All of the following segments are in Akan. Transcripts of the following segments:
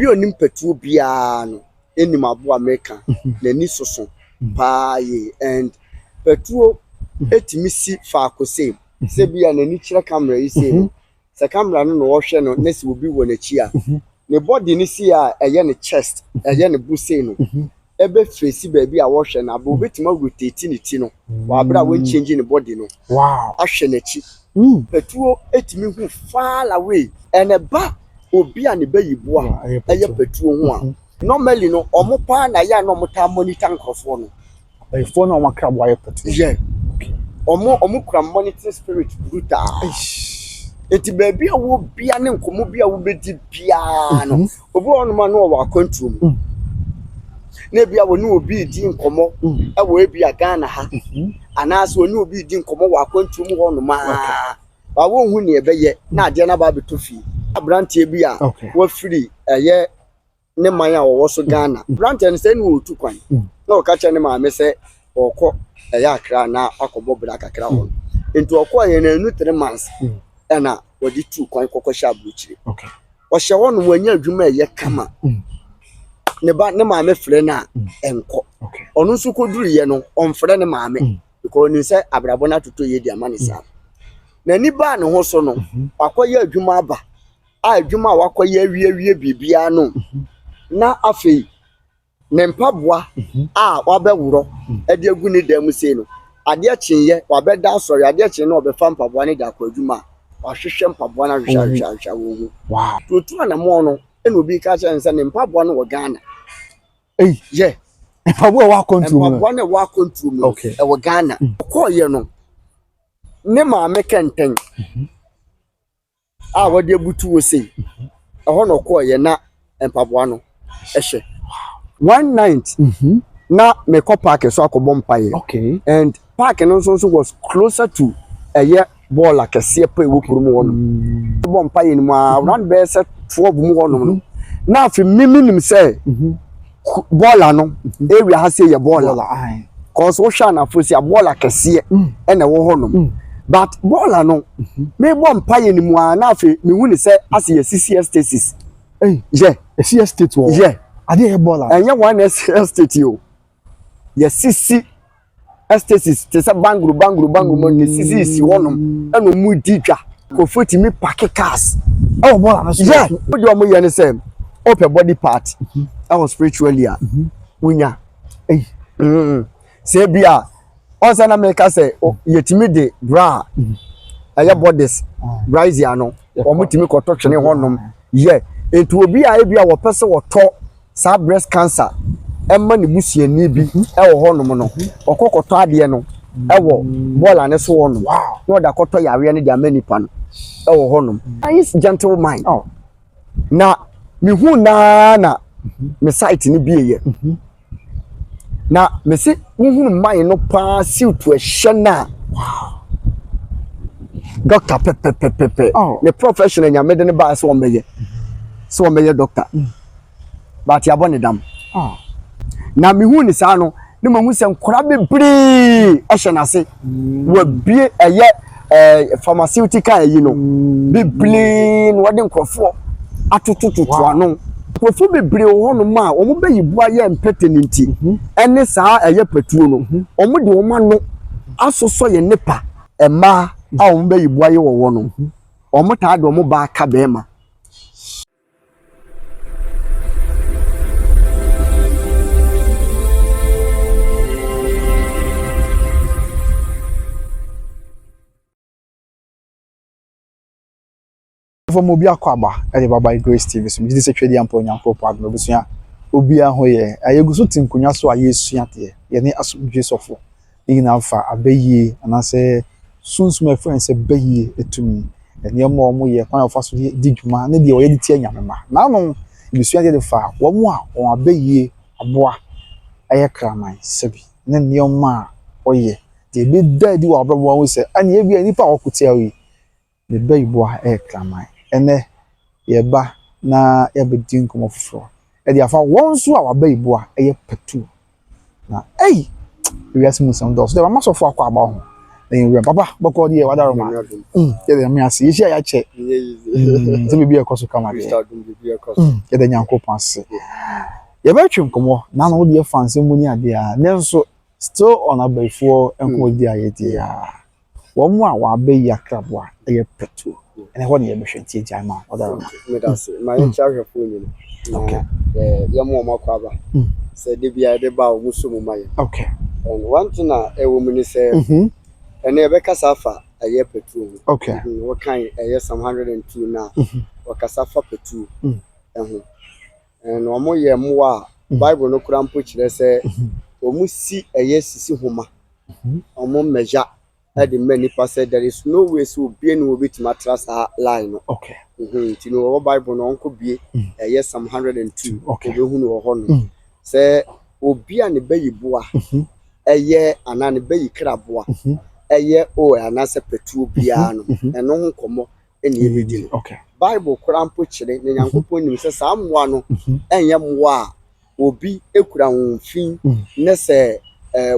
obi onim petuo bia no enim abo America na ni soso pa ye and petuo etimi si fa akose se bia na ni kire camera yi se no se camera no wo hwe no na si obi wo na chi a ne body ni si a eye ne chest eye ne buse no ebe face baby a wo hwe na abo betima rotate ni ti no wa bra wo change ne body no wow ahwe na chi petuo etimi hu far away ene ba obi a ne bayibo a eye petuo ho a normally no omo pa na ya no mota monitor nkofo no before no makra boy petuo yeah omo kura monitor spirit brutal eti baby a wo bia ne nkomo bia wo bedi bia no obi ono ma no wa control na bia wo no obi di nkomo e wo bia Ghana ha anaso no obi di nkomo wa control mu ho no ma ba wo hu ne ebeye na ade na ba beto fi abrantie bi a wo free eye ne man a wo so Ghana brantie ne se ne wo tu kwan na o ka che ne ma me se okọ eye akra na akobo bra kakra ho enti okọ ye na enu 3 months na wodi tu kwan kokọ sha buchire okay o hye wono wanya adwuma eye kama ne ba ne ma me frɛ na enko okay onu nso koduru ye no on frɛ ne ma me because ni se abrabo na toto ye di amane sa na ni ba ne ho so no akoye adwuma aba adwuma wakoye awie bibia no na afei ne mpaboa wabɛworo ade agu ne dam sei no ade akyenye wabɛda asɔre ade akyenye na ɔbɛfa mpaboa ne da akɔ adwuma wahwehwɛ mpaboa na hwehwɛ wo wow tutu na mo no ena obi ka kyerɛ nsa ne mpaboa no wɔ Ghana ye mpaboa wa control mpaboa na wa control okay e wɔ Ghana kɔ ye no ne ma me kenten wode abutu wo sei ɛhɔ no kɔ ye na mpaboa no ɛhye one night na me ko park so akobɔ mpaye okay and park no so was closer to ball akese pa ewo kurum wo no bɔ mpaye ni mu around be set 12 mu wo no na afi miminim say ball no area ha say ye ball cause wo hwa na fo say ball akese na wo ho no but ball no me bɔ mpaye ni mu na afi me hu ni say as ye CCS stasis yeah CCS state wo yeah ade e ball anya one estate yo ye CC estates te se bangru mo ne CC si wonom eno mu ditwa ko foti mi park cars oh ball na so yeah wo do mo ye ne say up body part I was spiritually wunya say bia on say na me ka say yetimi de bra aya bodies rise ya no o mutimi ko to twene honom yeah etu obi a bia wo pese wo to sa breast cancer emma ne busuani bi e wo honom no okokoto ade no e wo bola ne so wono no da koto yare ne de amanipa no e wo honom nice gentle mind na mi hu na me site ni bieye na me se hu mind no pa siw to ehye na doctor pepe the professional nyamede ne ba so o meye doctor but ya bone dam na me hu ni sa no ne mahu se nkora bebre ehye na se wa bie eye pharmaceutical yi no bebre no wode nkrofo atotototo ano nkrofo bebre ho no ma o mo bayibo aye mpeteninti ene sa eye patuo no o mo de o ma no asoso ye nepa ema a o mo bayibo aye wo no o mo ta de o mo ba ka be ma for mo bia kwaba e baba Grace TV so mi se twedi ampo nyanko pa no busua obi a ho ye ayeguso tinkunya so ayesua te ye ne asomdwe sofo ina afa abaye anase sunsun friends abaye etumi ene mo mo ye kwan afa so di dwuma ne de o ye di tie nyamema na no busua de fa wo mo a on abaye aboa aye kraman sebi ne ne ma o ye de be dadi wa brabo wo se ani e bia nipa okotia wi de bayibo a kraman ene yeba na yabedin komo foforo e dia fa wonso a wabayibo a eye patu na wiase musam do so de ma so fo akwa aba ho then papa boko dey wada roma ye dey me ase ye ya che se bibi e koso kama dey ye dey Nyankopon ase ye ba twem komo na no dey fans mu ni ade a nenso still on abefo enko di ayeti ya wo mu a wa be yakrabo a ye petu ene ho ne ye behwenti jama wada roma me da se my charge for you okay ye mo makwaba say de bia de ba o muso mu maye okay and one thing e wo mu ni say ene be kasafa aye petrol okay what kind some 102 now wa kasafa petrol ehu and omo ye mo a bible no kura mpo kire say omu si aye sisi homa omo measure at the many say there is no way so be any bit mattress line okay you know bible no onko bie aye some 102 okay hu no ho no say obi a ne bayiboa aye ana ne bayi kraboa aye o anase petrol bia no eno ho komo eni ebedi okay bible kura mpo kire ne Nyankopon nim se saa moa no enye moa a obi ekura wonfin ne se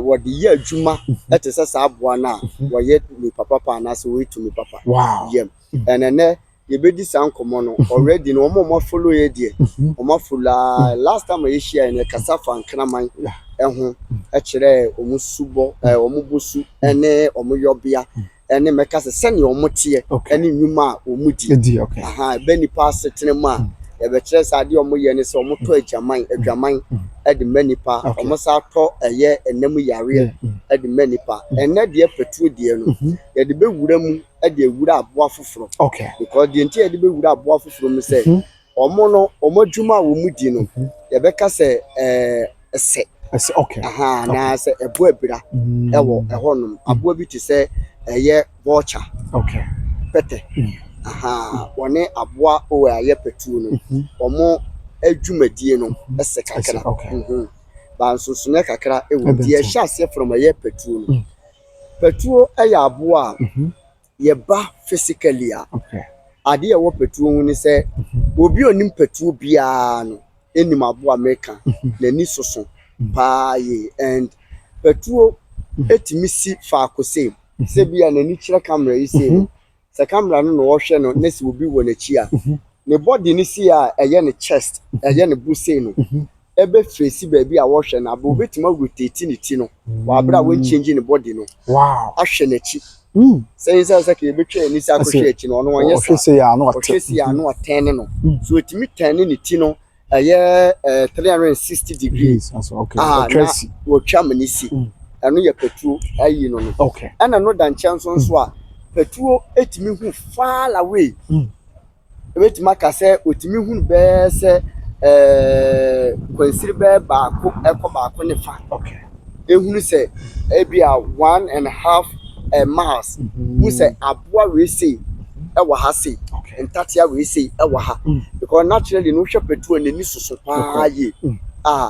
wode ye adwuma etese saa aboa na wo ye ni papa na se we to me papa wow yem enene ye bedi san komo no already no mo follow ye die mo follow last time ye share ne kasafa nkraman eho e kire omu subo omu bosu ene omu yobia ene meka se ne omu tie ene nwuma omu di okay aha be ni pass tene ma e be kire sa de omu ye ne se omu to adwaman e de manipa omu sa to eye enemu yare e de manipa ene de petrol de no ye de be wura mu e de wura aboa foforo okay because de nti ye de be wura aboa foforo mu se omu no omu dwuma wo mu di no ye be ka se ese okay aha na se ebo abira ewo ehonum aboa bi ti se eye vulture okay pete aha woni aboa o aye petrol no omo adwumadie no ese kakra ba nsusune kakra ewo die hyase from aye petrol no petrol aye aboa ye ba physically okay ade ye wo petrol hu ni se obi onim petrol bia no enim aboa meka na ni soso pa ye and petrol etimi si fa akose se bia na ni kire camera yi se se camera no wo hwe no na si obi wo na chi a ne body ni si a eye ne chest eye ne buse no ebe face baby a wo hwe na bo betima rotate ni ti no wa bra wo change ni body no wow ahwe na chi say say ke be twa ni sa ko hwe chi no no won yes o se ya no o se ya no 10 no so etimi 10 ni ti no eye 360 degrees okay tracy wo twa mani si anu ye petrol ayi no no okay ana no dan chanso nso a petrol etimi hu far away ebetima ka se otimi hu be se kwansiri be baako baako ne fa okay ehunu se ebia 1.5 miles hu se aboa we sei ewa ha sei entatia we sei ewa ha because naturally no hwe petrol nani soso pa ye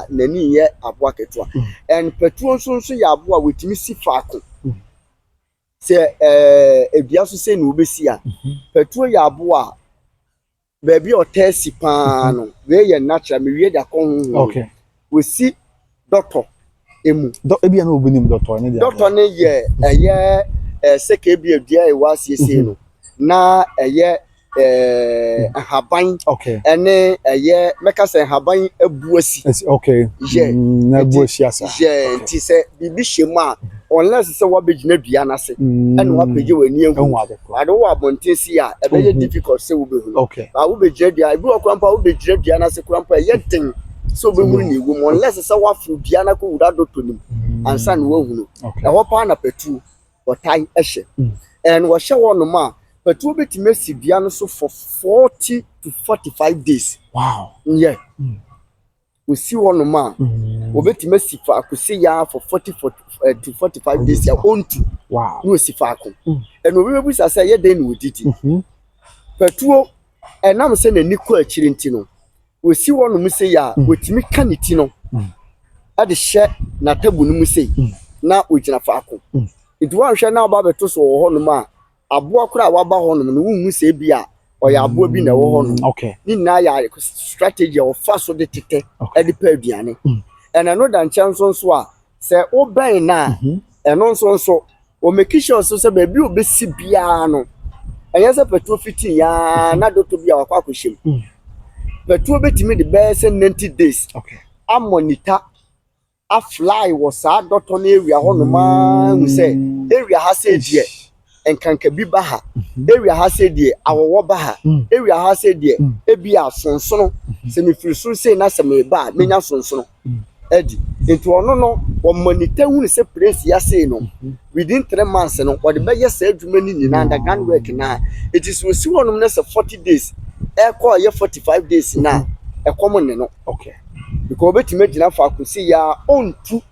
nani ye aboa ketua and petrol nso ya aboa wetimi si faako se ebia so se na obesi a petrol ya aboa baby o tesi pa no we ye natural me wie da kon okay we si doctor emu ebia na obinim doctor ne dia doctor ne ye seke bia dia e wa siesie no na eye haban okay ene eye meka se haban abuasi okay na abuasi asa je nti se bibi shema unless se wa begina dua na se ene wa pege wani ehu ade wa bontesi a e be difficult se wo behu okay ba wo begina dua bi wo kwampa wo begina dua na se kwampa ye den so be hunu ni wo unless se wa fru dua na ko wura doctor nim ansa ne wo hunu e ho pa na petu wotai ehye and wo hye wo no ma petrol betime si bia no so for 40 to 45 days wow yeah we see one man we betime si fa akosi ya for 40 to 45 days ya onto wow no si fa akon and we be say say ye dey no didi petrol enam say na niko akiri nti no we see one mu say ya wetimi kaniti no ade hye na tabu no mu say na ogina fa akon it wan hwe na ba beto so ho no ma aboa kura waba honum no wunhu se bia oya aboa bi na wo honum okay ni na ya strategy of faso de tete e de pa aduane ena no dan chanso nso a se wo ban na eno nso o make sure so baby obesi bia no anya se petrol fiti ya na doto bia wakwa akohyem petrol betimi de best 90 days okay a monitor a fly was a doto na area ho no ma hu say area ha say die enkanka bi ba ha area ha say die awowo ba ha area ha say die ebi asonsono se me firi so say na se me ba menya sonsono edi into ono no o monitor hu say place ya say no within 3 months no what the be say adwuma ni nyina underground work na it is we see one na say 40 days e call ye 45 days na e come ne no okay because betime gina fa akusi ya ontu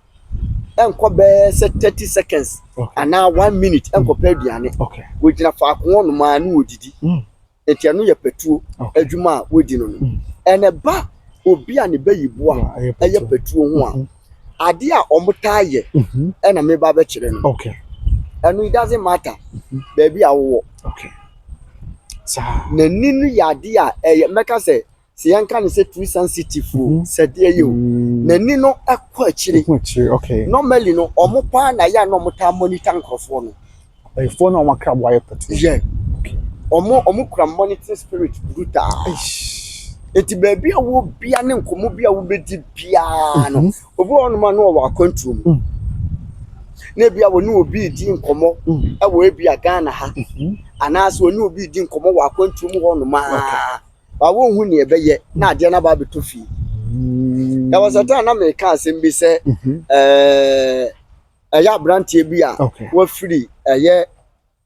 enko be say 30 seconds and now 1 minute enko pe aduane okay we gina fa akon no ma na odidi enti anu ye petuo adwuma wodi no ene ba obi a ne bayibo a eye petuo ho a ade a omota ye ena me ba be kire no okay and it doesn't matter baby awo okay sa na ninu ya de a eye meka say si yanka ne say too sensitive say de ye o na ni no akọ akire okay normally no omopa na ya no mota monitor nkofo no e phone o makra boy petuo yeah omo kura monitor spirit brutal eti baby awo bia ne nkomo bia wo bedi bia no obi ono ma no wa kwantum na bia wo ne obi di nkomo e wo bia Ghana ha anaso oni obi di nkomo wa kwantum ho no ma ba wo hu ne ebeye na ade na ba beto fi ya wasata na me ka asem bi se ya brantie bi a wo free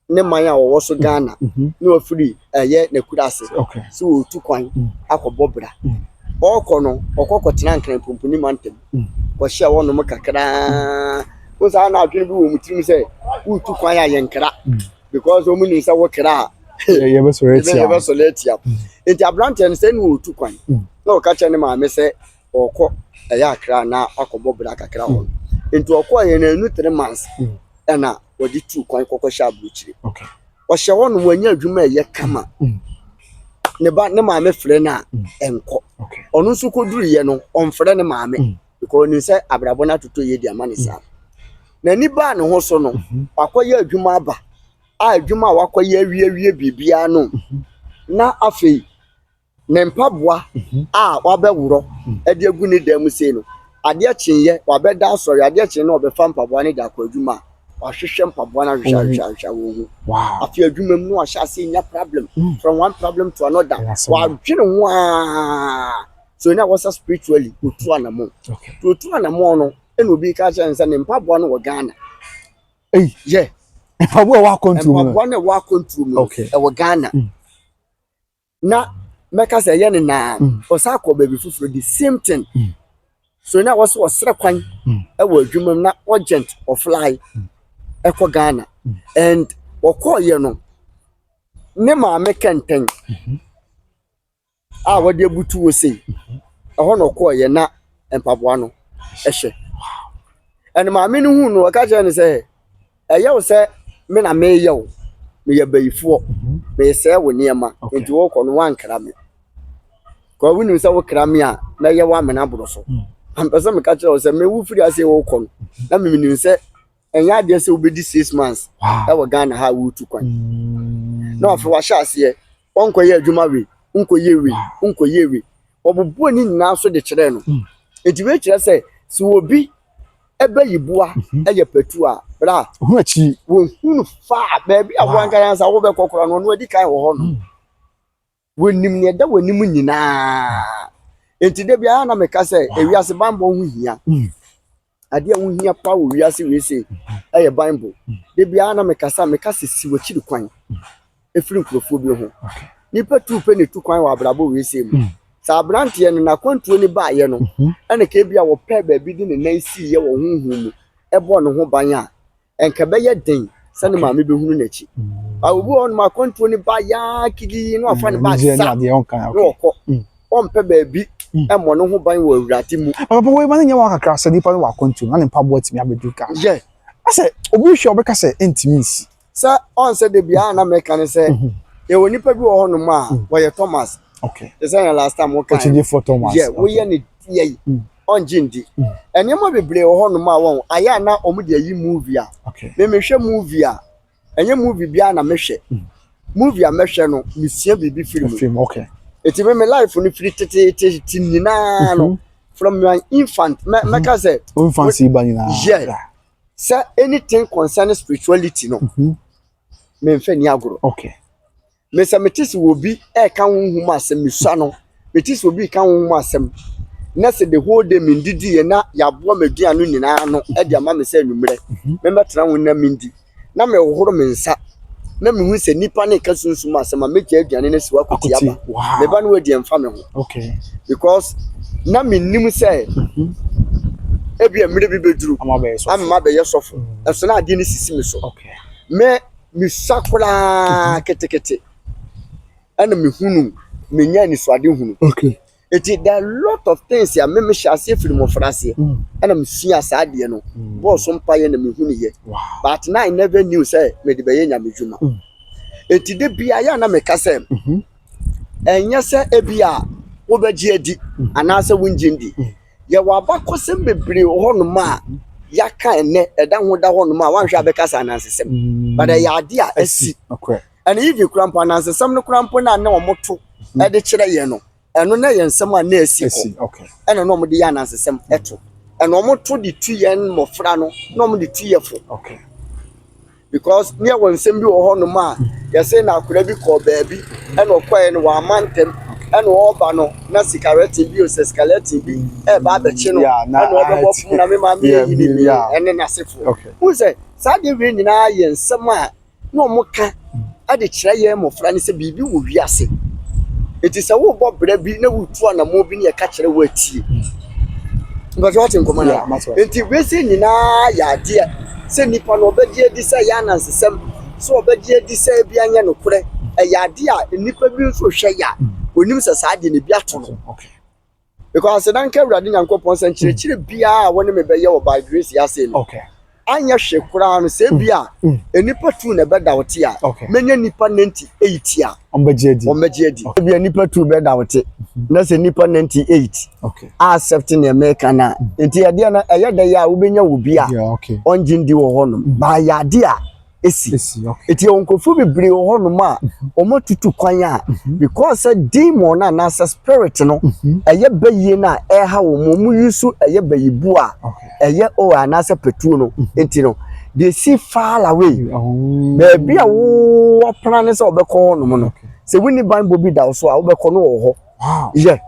ne man a wo so Ghana ne wo free na kurase so wo tu kwan akobobra okọ no okọ tena nkran pompuni mantem wo hia wo no me kakra wo sa na adwene bi wo mutirim se wo tu kwan ya yenkra because o mu ni se wo kra ye be soletia enti abrantie ne se ne wo tu kwan na o ka che ne ma me se okọ akra na akobobra kakra ho enti okọ ye na enu 3 months na wodi tu kwan kokọ sha abruchire okay wo hye wo no wanya adwuma ye kama ne ba ne ma me frɛ na enko okay onu nso koduru ye no on frɛ ne ma me because ni se abrabo na toto ye di amane sa na ni ba ne ho so no akoye adwuma aba adwuma wakoye awie bibia no na afei ne mpaboa wabɛworo ade agu ne dam sei no ade akyenye wabɛda asɔre ade akyenye na ɔbɛfa mpaboa ne da akɔ adwuma wahwehwɛ mpaboa na hwehwɛ wo wow afi adwuma mu no ahya sei nya problem from one problem to another wadwene ho so na was spiritually otu anamo okay otu anamo no ena obi ka kya nsa ne mpaboa no wɔ Ghana yeah mpaboa wa control mpaboa na wa control okay e wɔ Ghana na meka say ye ne na osakọ baby fufuro the same thing so na was sere kwan e wɔ adwuma na urgent of fly e kɔ Ghana and wɔkɔ ye no ne ma me kenten wɔde abutu wo sei ɛhɔ no kɔ ye na mpaboa no ɛhye and ma me no hu no ka kye ne say ɛyɛ wo sɛ me na me yɛ wo me yɛ bayifo me sɛ wo niema enti wo kɔ no wankra me ko wunu sɛ wo kra me a na yɛ wa mena boro so ampɛsɛ me ka kye wo sɛ me wu firi ase wo kɔ no na me nim sɛ ɛnya de sɛ wo bedi 6 months ɛwɔ Ghana ha wo tu kwan na afọ wa hya ase onkɔ yɛ adwuma we onkɔ yɛ we obubu ni nyina so de kyerɛ no enti we kyerɛ sɛ si obi ebe yibua eye petu a bra hu achi wo hunu fa baabi a wo anka yansa wo be kokora no no adi kan wo ho no wonim ne da wonim nyina enti de bia na meka sɛ ewiase bambo hu hia ade a hu hia pa wo wiase we se eye bible de bia na meka sisi wo chiri kwan efiri nkrofo bi ho ni petu pe ne tu kwan wa brabo we se mu sa brantie no na kwantuo ni ba ye no ene ka bia wo pɛ baabi di ne nan si ye wo huhu mu ɛbɔ ne ho ban a enka bɛyɛ den sane ma me behunu n'achi obi on ma kwantuo ni ba ya kigi no afa ne ba sa no okɔ on pɛ baabi ɛmɔ ne ho ban wo awurade mu papa we ma ne nya wa kakra sɛ nipa no wa kwantuo na ne mpaboa timi abedu ka ye asɛ obi hwe obeka sɛ intimacy sɛ on sɛ de bia na meka ne sɛ e wo nipa bi wo ho no ma wo ye Thomas okay the same last time we can for Thomas yeah we ye ne tie on Jindi. And you might be brave on my own. I am now on the movie. Okay. They may share movie. And your movie beyond a measure. Movie a measure no, Monsieur be film. Okay. It's even my life when you free from your infant. Maka said, Infancy banana. Yeah. Sir, anything concerning spirituality, no. Me mfe ni agro. Okay. Me se metis will be e kan hu asem misua no. Metis will be kan hu asem. Na se the whole day min didi na ya bo medua no nyina no e dia ma me se nwumre. Me betena hu na mindi. Na me wohoro me nsa. Na me hu se nipa na ka sunsun asem ma mekia aduane na siwa kuti aba. Me ba no we dia mfa me ho. Okay. Because na me nim se ebi emre bi beduru. Amma be yesofo. Eso na ade ni sisi me so. Okay. Me sakura ketekete ana me hunu me nya ni swade hunu. Okay. There are a lot of things ya me shall say film of frase ana me sua saade no boss mpaye na me hunu ye. But now I never knew say me de be nya me djuma. De bia ya na me ka say enya say ebia wo beji adi ana say wunjindi ye wa bakosem bebre ho no ma yaka ene eda ho da ho no ma wanhwa bekasa anansesem but ya ade a asi okay and if you cramp anansesem no cramp na na omoto e de kire ye no eno na ye nsem a na asi okay eno no mo de ya anansesem eto eno omoto de tu ye mofra no no mo de tu ye fo okay because near one nsem bi wo ho no ma ye say na akura bi ko baabi eno kwae no wa mantem and oba no na sikareti bi o seskaleti bi e ba be chi no and oba bo fu na me ma me yi ni ene na sefo who say sa de we nyina ye nsem a no mo ka ade kire ye mofra ni se bibi wo wiase eti se wo bo bra bi na wo tu na mo bi ne ka kire wo atie but what in common enti we se nyina ya de se nipa no obedi edi se ya na nsesem so obedi edi se bi anya no kure e ya de a nipa bi so hwe ya onim se saade ne biato no okay because dan ka wurade nyankopon san chire bia woni me be ye wo by grace ya say no okay anya hwe kura no se bia enipa tu ne be da wote a menya nipa 98 a ombeje adi bia nipa tu be da wote na se nipa 98 okay accepting the American na enti ya dia na eye da ya wo benya wo bia okay onjindi wo ho no ba ya dia esi eti onkofu bebre wo ho no ma omotutu kwan a because demon na na spirit no eye bayi na e ha wo mu yusu eye bayibu a eye o anasa petuo no enti no they see far away baby a wo plan se obekọ no mo no se wini bible bi da so a obekọ no wo ho yeah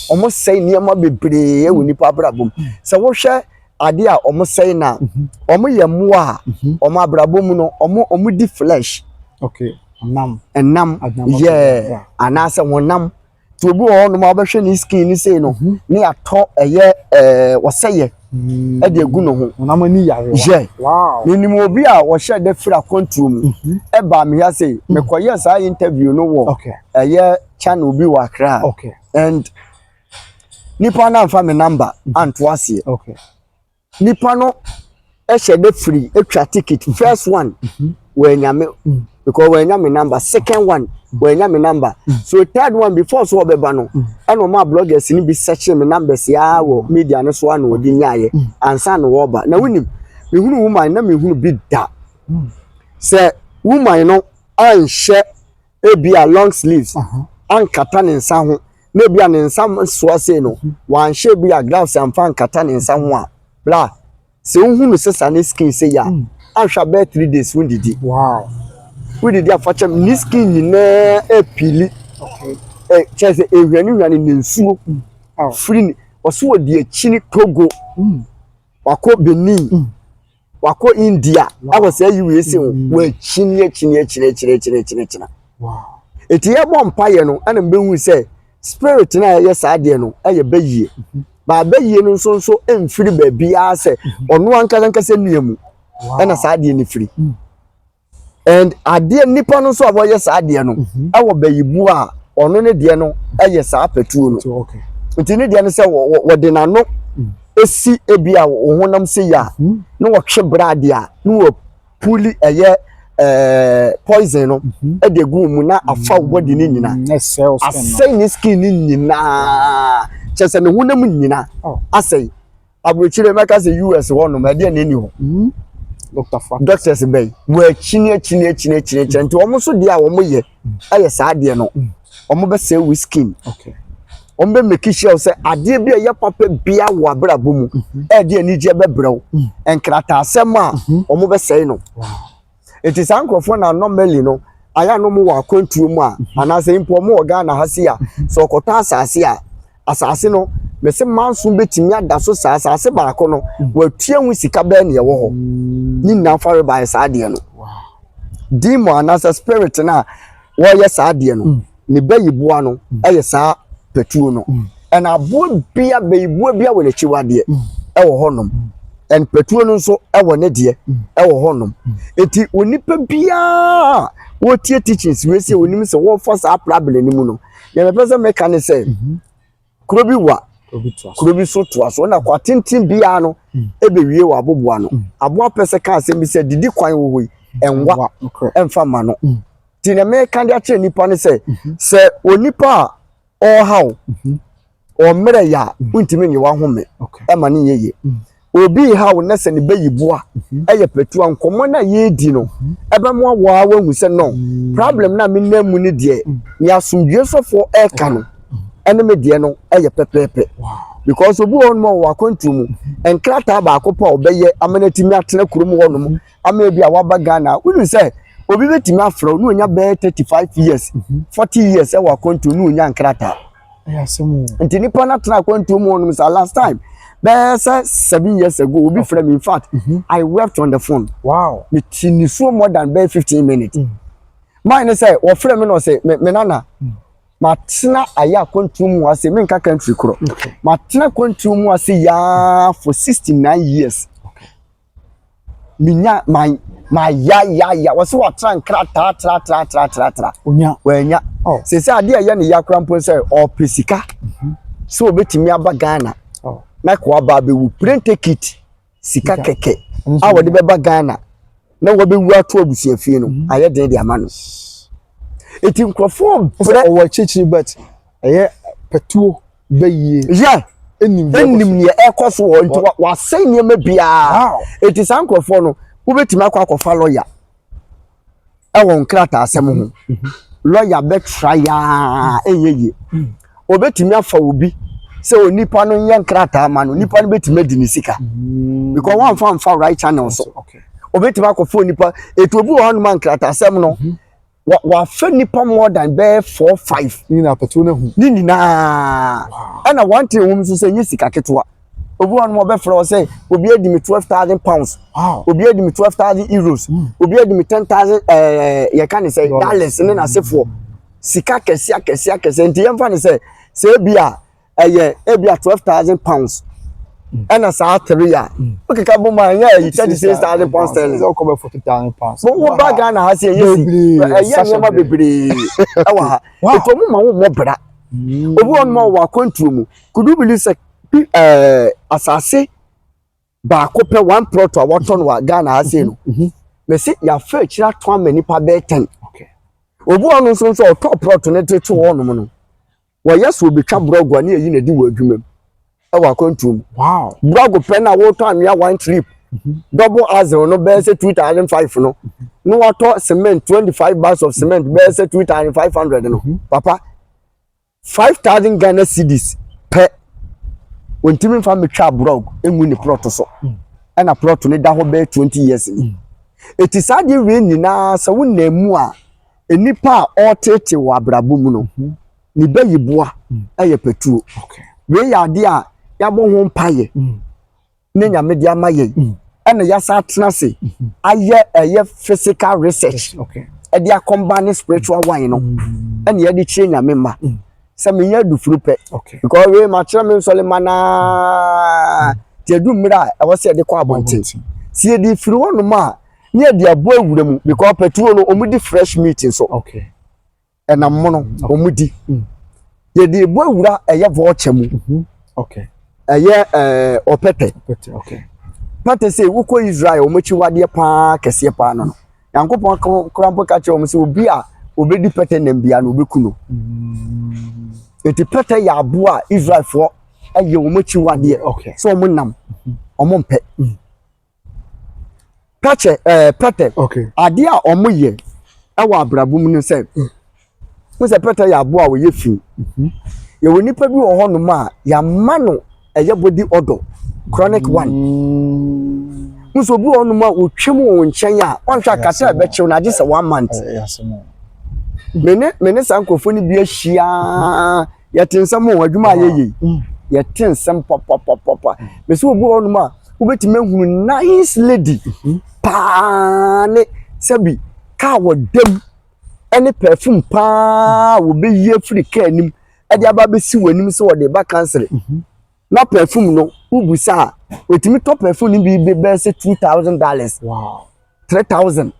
almost say niema bebre e woni pa brabom se wo hwe ade a omo say na omo yemu a omo abrabom no omo di flesh okay nam yeah anasa wonam to obi wo no ma obehwe ni skin ni say no ni ato eye woseye e de egu no ho onam ni yare wow ni mo obi a wo hye de fra control e ba me ya say me koye sa interview no wo okay eye channel obi wa kra okay and nipa na mfa me number anto ase okay nipa no e shede free etwa ticket first one we nyame because we nyame number second one we nyame number so third one before so obeba no eno ma bloggers ni bi search me numbers ya wo media no so ana odi nyaaye ansa no wo ba na wunim me hunu woman na me hunu bi da se woman no an she ebia long sleeves an kata ne nsa ho na ebia ne nsa so ase no wan she bia gloves am fan kata ne nsa ho a bla se unhunu sesa ne skin se ya ahwa be 3 days won didi wow we didi afacha ni skin nyina epili okay chese ehwani ne nsuo free oso odi akini Togo wako Benin wako India awose US wa chini wow eti ye bompaye no ana mbehu se spirit na ye saade no eye bayie ba bayie no nso emfiri ba bia se ono anka se nuamu ana saade ni firi and ade nipa no so aboye saade no ewo bayibu a ono ne de no eye saa petuo no okay nti ne de no se wo de nano esi ebia wo honam se ya no wo hwe brade a no wo puli eye poison no e de gu mu na afa body ni nyina cells asay ni skin ni nyina chese ne honam nyina asɛe abrochire meka se US ho no ma de ne ni ho doctors bay we chini nti omo so de a omo ye aye saa de no omo be say we skin omo be make sure say ade bi ye papa bia wo abrabo mu e de ani je be brew enkrata asem a omo be say no it is ankrofo na normally no aya no mu wa kwantuo mu a ana say impo mo oga na hase a so okota asase no me se manso betimi ada so asase ba ko no watua hu sika ba ne ye wo ho ni na fare ba sa de no demon as a spirit na wo ye sa de no ne bayiboa no eye sa petuo no and abo bia bayiboa bia wo ne chiwade e wo honom and petuo no so e wo ne de e wo honom eti onipa bia wo tie teachings we say onim se wo for sa problem ni mu no ye me pese me kan say krobi wa krobi so to aso na kwa tintin bia no ebewie wa aboboa no aboa pese kan asem bi se didi kwan wo hoyi enwa emfa ma no ti na me kan dia che nipa ne se onipa o haw o mere ya untimi ni wa home e ma ne yeye obi haw na se ne bayiboa eye petu ankomo na yedi no ebe mo wa hu se no problem na me na mu ni de ya sumdue sofo e ka no ene me de no eye pepepe because obi won mo wa kontu mu enkrata ba akopɔ obeye amanatimi atena kurom won mu ama bi a waba Ghana unu say obi betimi afro no nya be 35 years 40 years e wa kontu no nya enkrata ayasemu nti nipa na tena kontu mu won say last time be 7 years ago obi from in fact I wept on the phone wow me tini so more than be 15 minutes mine say wo frame me no say me nana matena aya kontum ase me nka country kro matena kontum ase ya for 69 years minya my ya wose wa tran tra onya wanya se ade aya ne ya krampo se o pesika so obetimi aba Ghana na kwa ba be wu print kit sika keke a wode be ba Ghana na wo be wu ato abusia fie no aye den de ama no eti nkrofo o chichi but petuo beye yeah enim ne ekoso wo nti wa sai ne ma bia eti san nkrofo no wo betimi akwa lawyer e won krata asem ho lawyer be try ya eyeye obetimi afa obi se onipa no yen krata ma no nipa no betimi di ni sika because one fan right channel so obetimi akwa onipa eti obi wo man krata asem no wa fe nipa more than be 4 5 ni na petu na hu ni na ana one thing wo so say sika ketwa obi won mo be fro say obi edi me 12,000 pounds obi edi me 12,000 euros obi edi me 10,000 ye kan say dollars ni na sefo sika kese nti yemfa ni say bia eye bia 12,000 pounds ana sa 3 ya okay ka bo ma nya 36,000 pounds sterling o ko be 40,000 pounds wo ba Ghana ha se yesi eye ma bebre ewa ha to mo ma wo mo bra obi won mo wa kontu mu kudu bili se asase ba ko pe 1 plot wa waton wa Ghana ha se no me se ya fa kira to amani pa be 10 okay obi won so top plot ne tetu won no wo yeso betwa brogwa ne yi na di wa adwuma ewa kontum wow brago pen na wo to anwea one trip double azero no be say 2005 no water cement 25 bags of cement be say 2,500 no papa 5,000 Ghana cedis per ontimi fa metwa brog engu ni plot so na plot ne da ho be 20 years ni eti sade we nyina sa wo na mu a enipa a otete wa brabo mu no ni bayiboa eye petuo okay we ya de a ya bo ho mpaye ne nyame de amaye ena ya sa tena se aye physical research okay e de combine spiritual wine no ena ya de chire nyame ma se me ya du frupe okay because we ma chire me Solemana te du mira e wo se de kwa abonte sie di firi wono ma ne de abo awura mu because petuo no omudi fresh meat so okay ena mono omudi ye de abo awura eye voucher mu okay eye opete okay pate say wo ko Israel omochi wade pa kese pa no yankopon krampo ka che o se obi a obedi pete na mbia no obeku no eti pete ya abo a Israel fo aye wo machi wade okay so omo nam omo mpe pache pete okay ade a omo ye ewa abrabum no se mo se pete ya abo a wo ye fi ye woni pa bi wo ho no ma ya ma no eye body odor chronic one muso bi wo no ma wo twem wo nchen ya onhwa kata be chew na age se 1 month mene sankofo ni bi ahia ya tensam wo adwuma ayeye ya tensam pop me so obi wo no ma wo betime hunu nice lady pa ne sabi ka wo dem any perfume pa wo be ye free ka nim e de aba be si wanim so wo de ba cancel na perfume no ubusa wetimi top perfume ni bi be say $2,000 wow 3,000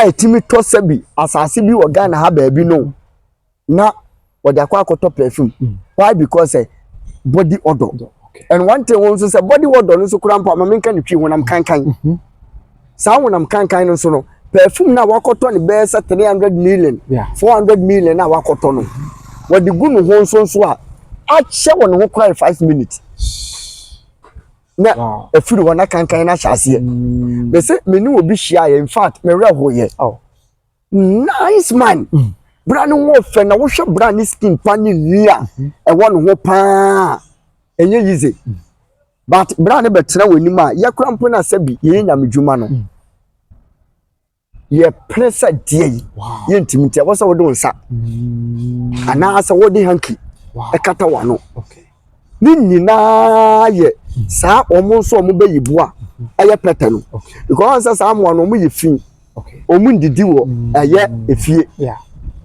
etimi to sabi asase bi wo Ghana ha ba bi no na wo de akwa top perfume why because body odor okay and one thing won say body odor no so kura mpa ma menka ne twi wonam kankan sa wonam kankan no so no perfume na wakoto ne be say 300 million 400 million na wakoto no wo de gu no ho so a che won ho cry 5 minutes na efiri wona kankan na hyase be say me ni obi hia in fact me re ho ye oh nice man brand wo fe na wo hwe brand skin pani nia e won ho pa enye yize but brand be tena woni ma ye krampo na sabi ye nyamedwuma no ye pressa die ye ntimiti e wo se wo de nsa ana asa wo de hanki e kata wano okay ni nyina ye sa omo nso omo be yibo a eye pete no because sa amwa no omo ye fin okay omo ndidi wo eye efie yeah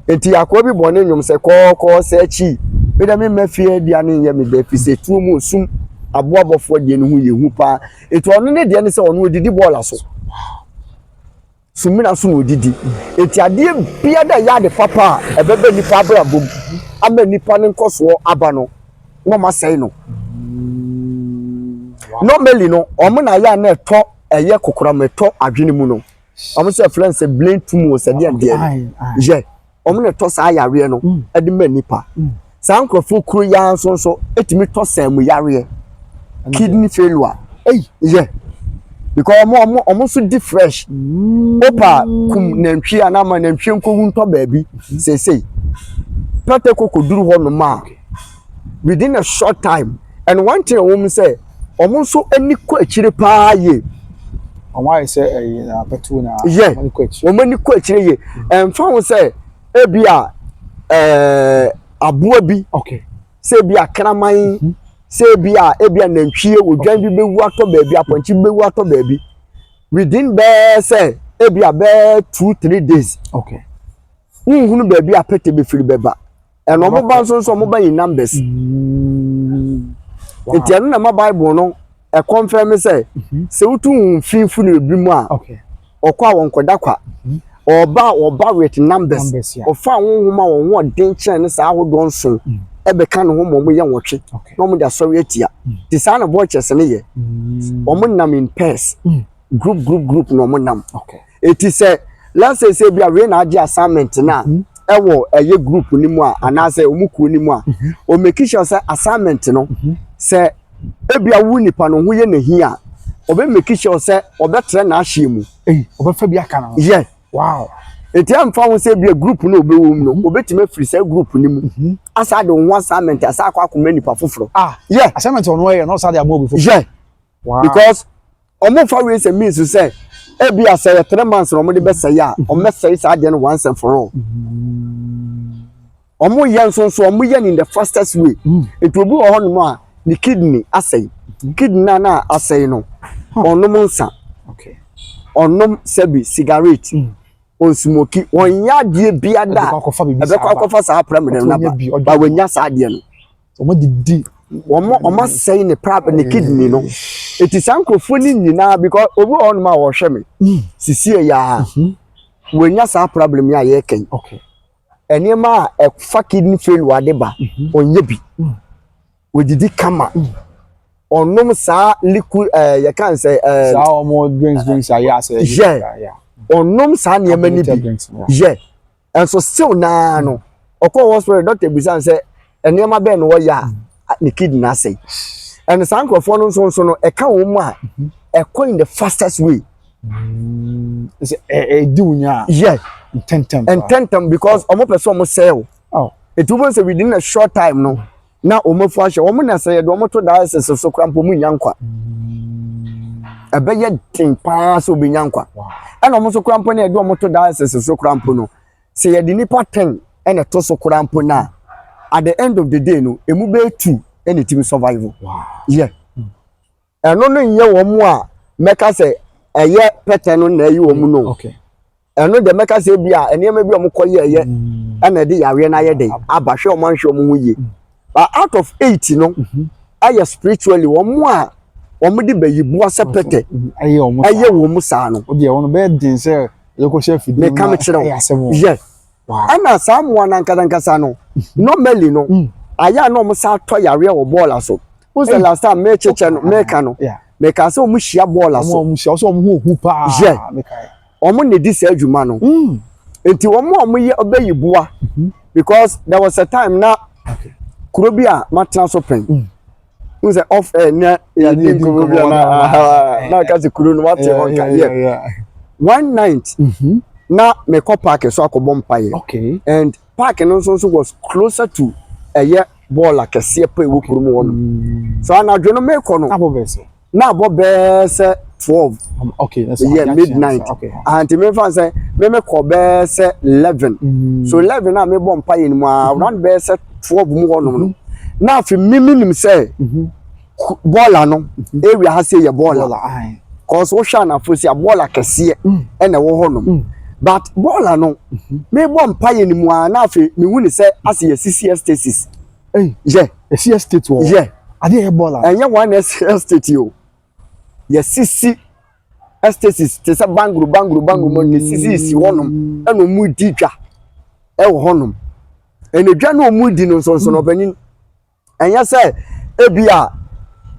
enti akwa bi bone nyum se kokko se chi be da me mafie dia ne ye me da fise tuo mu sum aboabofo die ne hu ye hu pa enti ono ne die ne se ono odidi ball so sumina so odidi enti ade bia da ya de papa ebebe nipa abra bom ama nipa ne nkoso aba no no ma sei no normally no omo na ya na eto eye kokora meto adwene mu no omo se friends blame tumu se de de je omo na to sa yare no ede ma nipa sa nkrofo kuru ya nso etimi to sa mu yare kidney failure je because omo so di fresh opa kum nantwi ana ma nantwi nkowu nto baabi sei pate kokoduru ho no ma within a short time and one thing woman say omo so ani ko akire pa ye omo ai say na petu na omo ko akire omo ni ko akire ye emfa wo say ebia aboa bi okay say bia kraman say bia ebia nantwie odwan bi bewu ato baabi aponchi bewu ato baabi within be say ebia be 2-3 days okay nhunu baabi apete be firi beba and omo ban so omo ban numbers enti anu na ma bible no e confirm say se utu finfu na ebi mu a okay okwa won koda kwa oba with numbers ofa wonhoma won ho den chen ne sa ahodo nso ebe ka no ho mo ye nwotwe no mo da sorry atia ti sa na boches ne ye omo nam in pairs group no mo nam okay eti say let's say bia we na age assignment na ewo eye group ni mu a ana say omuku ni mu a o make sure say assignment no say ebia wu nipa no ho ye na hi a obe make sure say obetre na ahye mu obefa bi aka na yeah wow eti amfa wo say bia group no obewo mu no obetime free say group ni mu asa de one assignment asa akwa ko mani pa foforo yeah assignment on where no sa de amo bi foforo yeah wow because omo fa we say means to say ebia say 3 months no mo de be say ya o me say sa de no once and for all omo yen so omo yen in the fastest way it will be on no a the kidney asay kidney na asay no onom nsa okay onom sebi cigarette on smoky on ya die bia da abekofa sa problem na ba wanya sa de no omo didi omo say ne prab ne kidney no eti sankrofo ni nyina because obi on ma wo hwe me sisie ya wanya sa problem ya ye ken okay enema a kidney failure de ba onye bi odidi kama onom sa liquid you can say sa omo drinks ya say yeah onom sa ne mani bi yeah and so still na no okọ hospital doctor bisan say enema be no ya ne kidney na say and sanko for no so no e ka wo mu a e in the fastest way it's do nya yeah tentem because omo person omo sell oh it will say within a short time no na omo fu ahye omo na say do omo to dialysis so krampo mu nyankwa ebeye tin pa so be nyankwa and omo so krampo na do omo to dialysis so krampo no say ye di nipa 10 and to so krampo na at the end of the day no emu be 2 and it will survive wow yeah and no nye wo mu a meka say eye peten no na yi wo mu no okay eno de meka say bia enema bi omokoye eye na de yawe na ye de abahwe omanhwe omo huye but out of 8 no aye spiritually wo mu a omo de bayibu asepete aye wo mu sa no o de wo no be din say yeko chef di me kam kire yes wow ana samu anankasa no normally no aya no omo sa to yawe wo ball so who's the last time me cheche no me ka no me ka say omo hia ball so omo hia so omo hu pa me ka omo ne di sa adwuma no enti omo ye obayibua because there was a time na kuro bia matna so pen who say off na ya di kuro bia na ka se kuro no mate on ka yeah one night na me ko park so akobom paye okay and park no so was closer to ball akese pa ewo kuro mu wono so anadwo no me ko no na abo be se 12 okay that's midnight okay and me fan say me ko be se 11 so 11 na me bom paye ni mu around be se 12 mu wono no na fi miminim say ball no area ha say ye ball cause wo sha na fosi a ball akese e na wo hono but ball no me bom paye ni mu na fi me hu ni say as ye CCS stasis yeah CCS state wo yeah ade e ball enye one CCS state yo ye CC estasis te say bangru mo ni CC si honom e no mu di twa e wo honom ene dwa no mu di no so no banin enye say ebia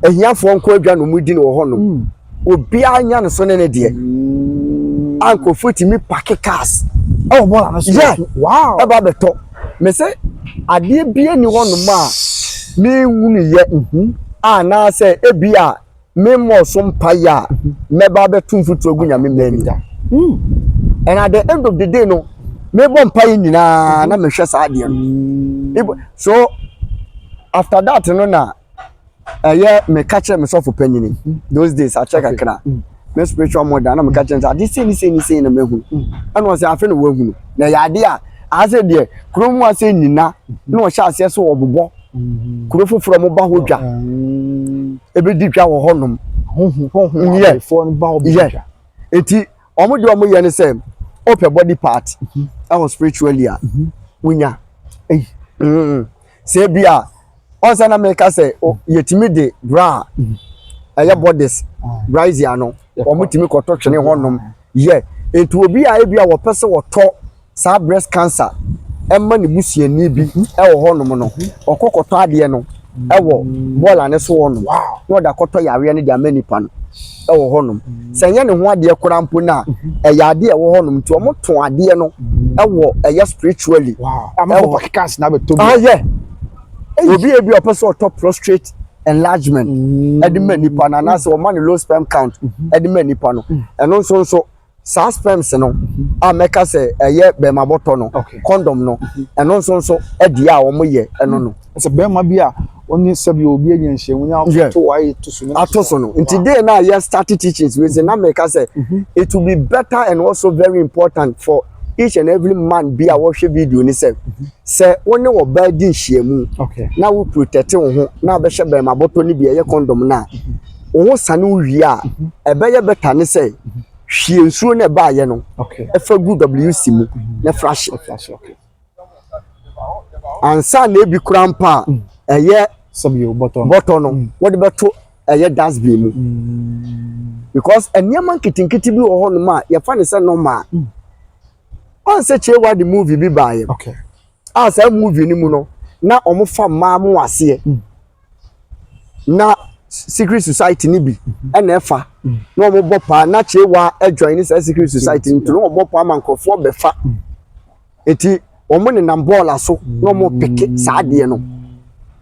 ehiafo nko adwa no mu di no wo honom obi anya no so ne de anko foti mi park cars oh ball na so wow e ba beto me say ade bia ni honom a me wunu ye na say ebia me mo so mpaya me ba be tumfutu ogunya me mani and at the end of the day no me bo mpaya nyina na me hwe sa ade no so after that no na me catch me so for penny those days I check akra me spiritual mother na me catch am this say na me hu and was say afi no wa hu na ya ade a say de kromu ase nyina na o sha ase so obobo kuro foforo mo ba hodwa ebe di twa wo honom yeah phone ba obi twa eti omo de omo ye ne say open body part our spiritually a wunya say bia once na make say yetimi de bra aya bodies rise ya no omo timi koto twene honom yeah eti obi a ebia wo pese wo to sa breast cancer emma ne busuani bi e wo honom no okokoto ade no e wo ball ane so wono no da koto yawe ne de amanipa no e wo honom senye ne ho ade korampo na e ya ade e wo honom ti omo to ade no e wo e ya spiritually am for pakikans na be to yeah obi ebi opeso top prostrate enlargement e de manipa na na so man low sperm count e de manipa no eno so sa sperms no a meka se eye be maboto no condom no eno so edi a wo moye eno no se be ma bia oni sabi obi enyanhye wonya to why to so no nti day na ye start teachings we say na meka se it will be better and also very important for each and every man be a watch video ni say woni wo ba di hyiamu na wo protect wo ho na be hye be maboto ni bia ye condom na wo sane wo wi a e be ye better ni say hwie nsuo na ba ye no e fa good WC mu na flash ansa na ebi krampa eye sabi o bottle no wo de beto eye dustbin mu because eniaman kitinkiti bi wo ho no ma ye fa ne say normal on say chewa the movie bi baye as a movie ni mu no na omo fa ma mu ase na secret society ni bi na efa na omo bopa na chewa join ni secret society nto na omo bopa mankofo befa eti omo ne nam ball aso na omo pick saade no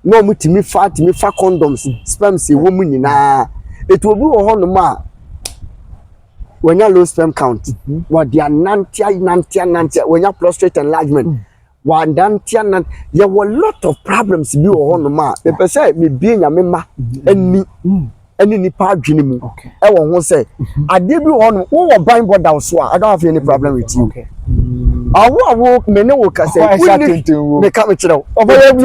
no mutimi fa condoms sperms e wo mu nyina etu obi wo ho no ma when you low sperm count what they are nantia when you prostate enlargement one dantia nan there were a lot of problems bi wo ho no ma e pe say me bie nya me ma any nipa adwene mu e wo ho say ade bi wo no wo ban border so I don't have any problem with you awo me ne wo ka say me ka me kire oboye bi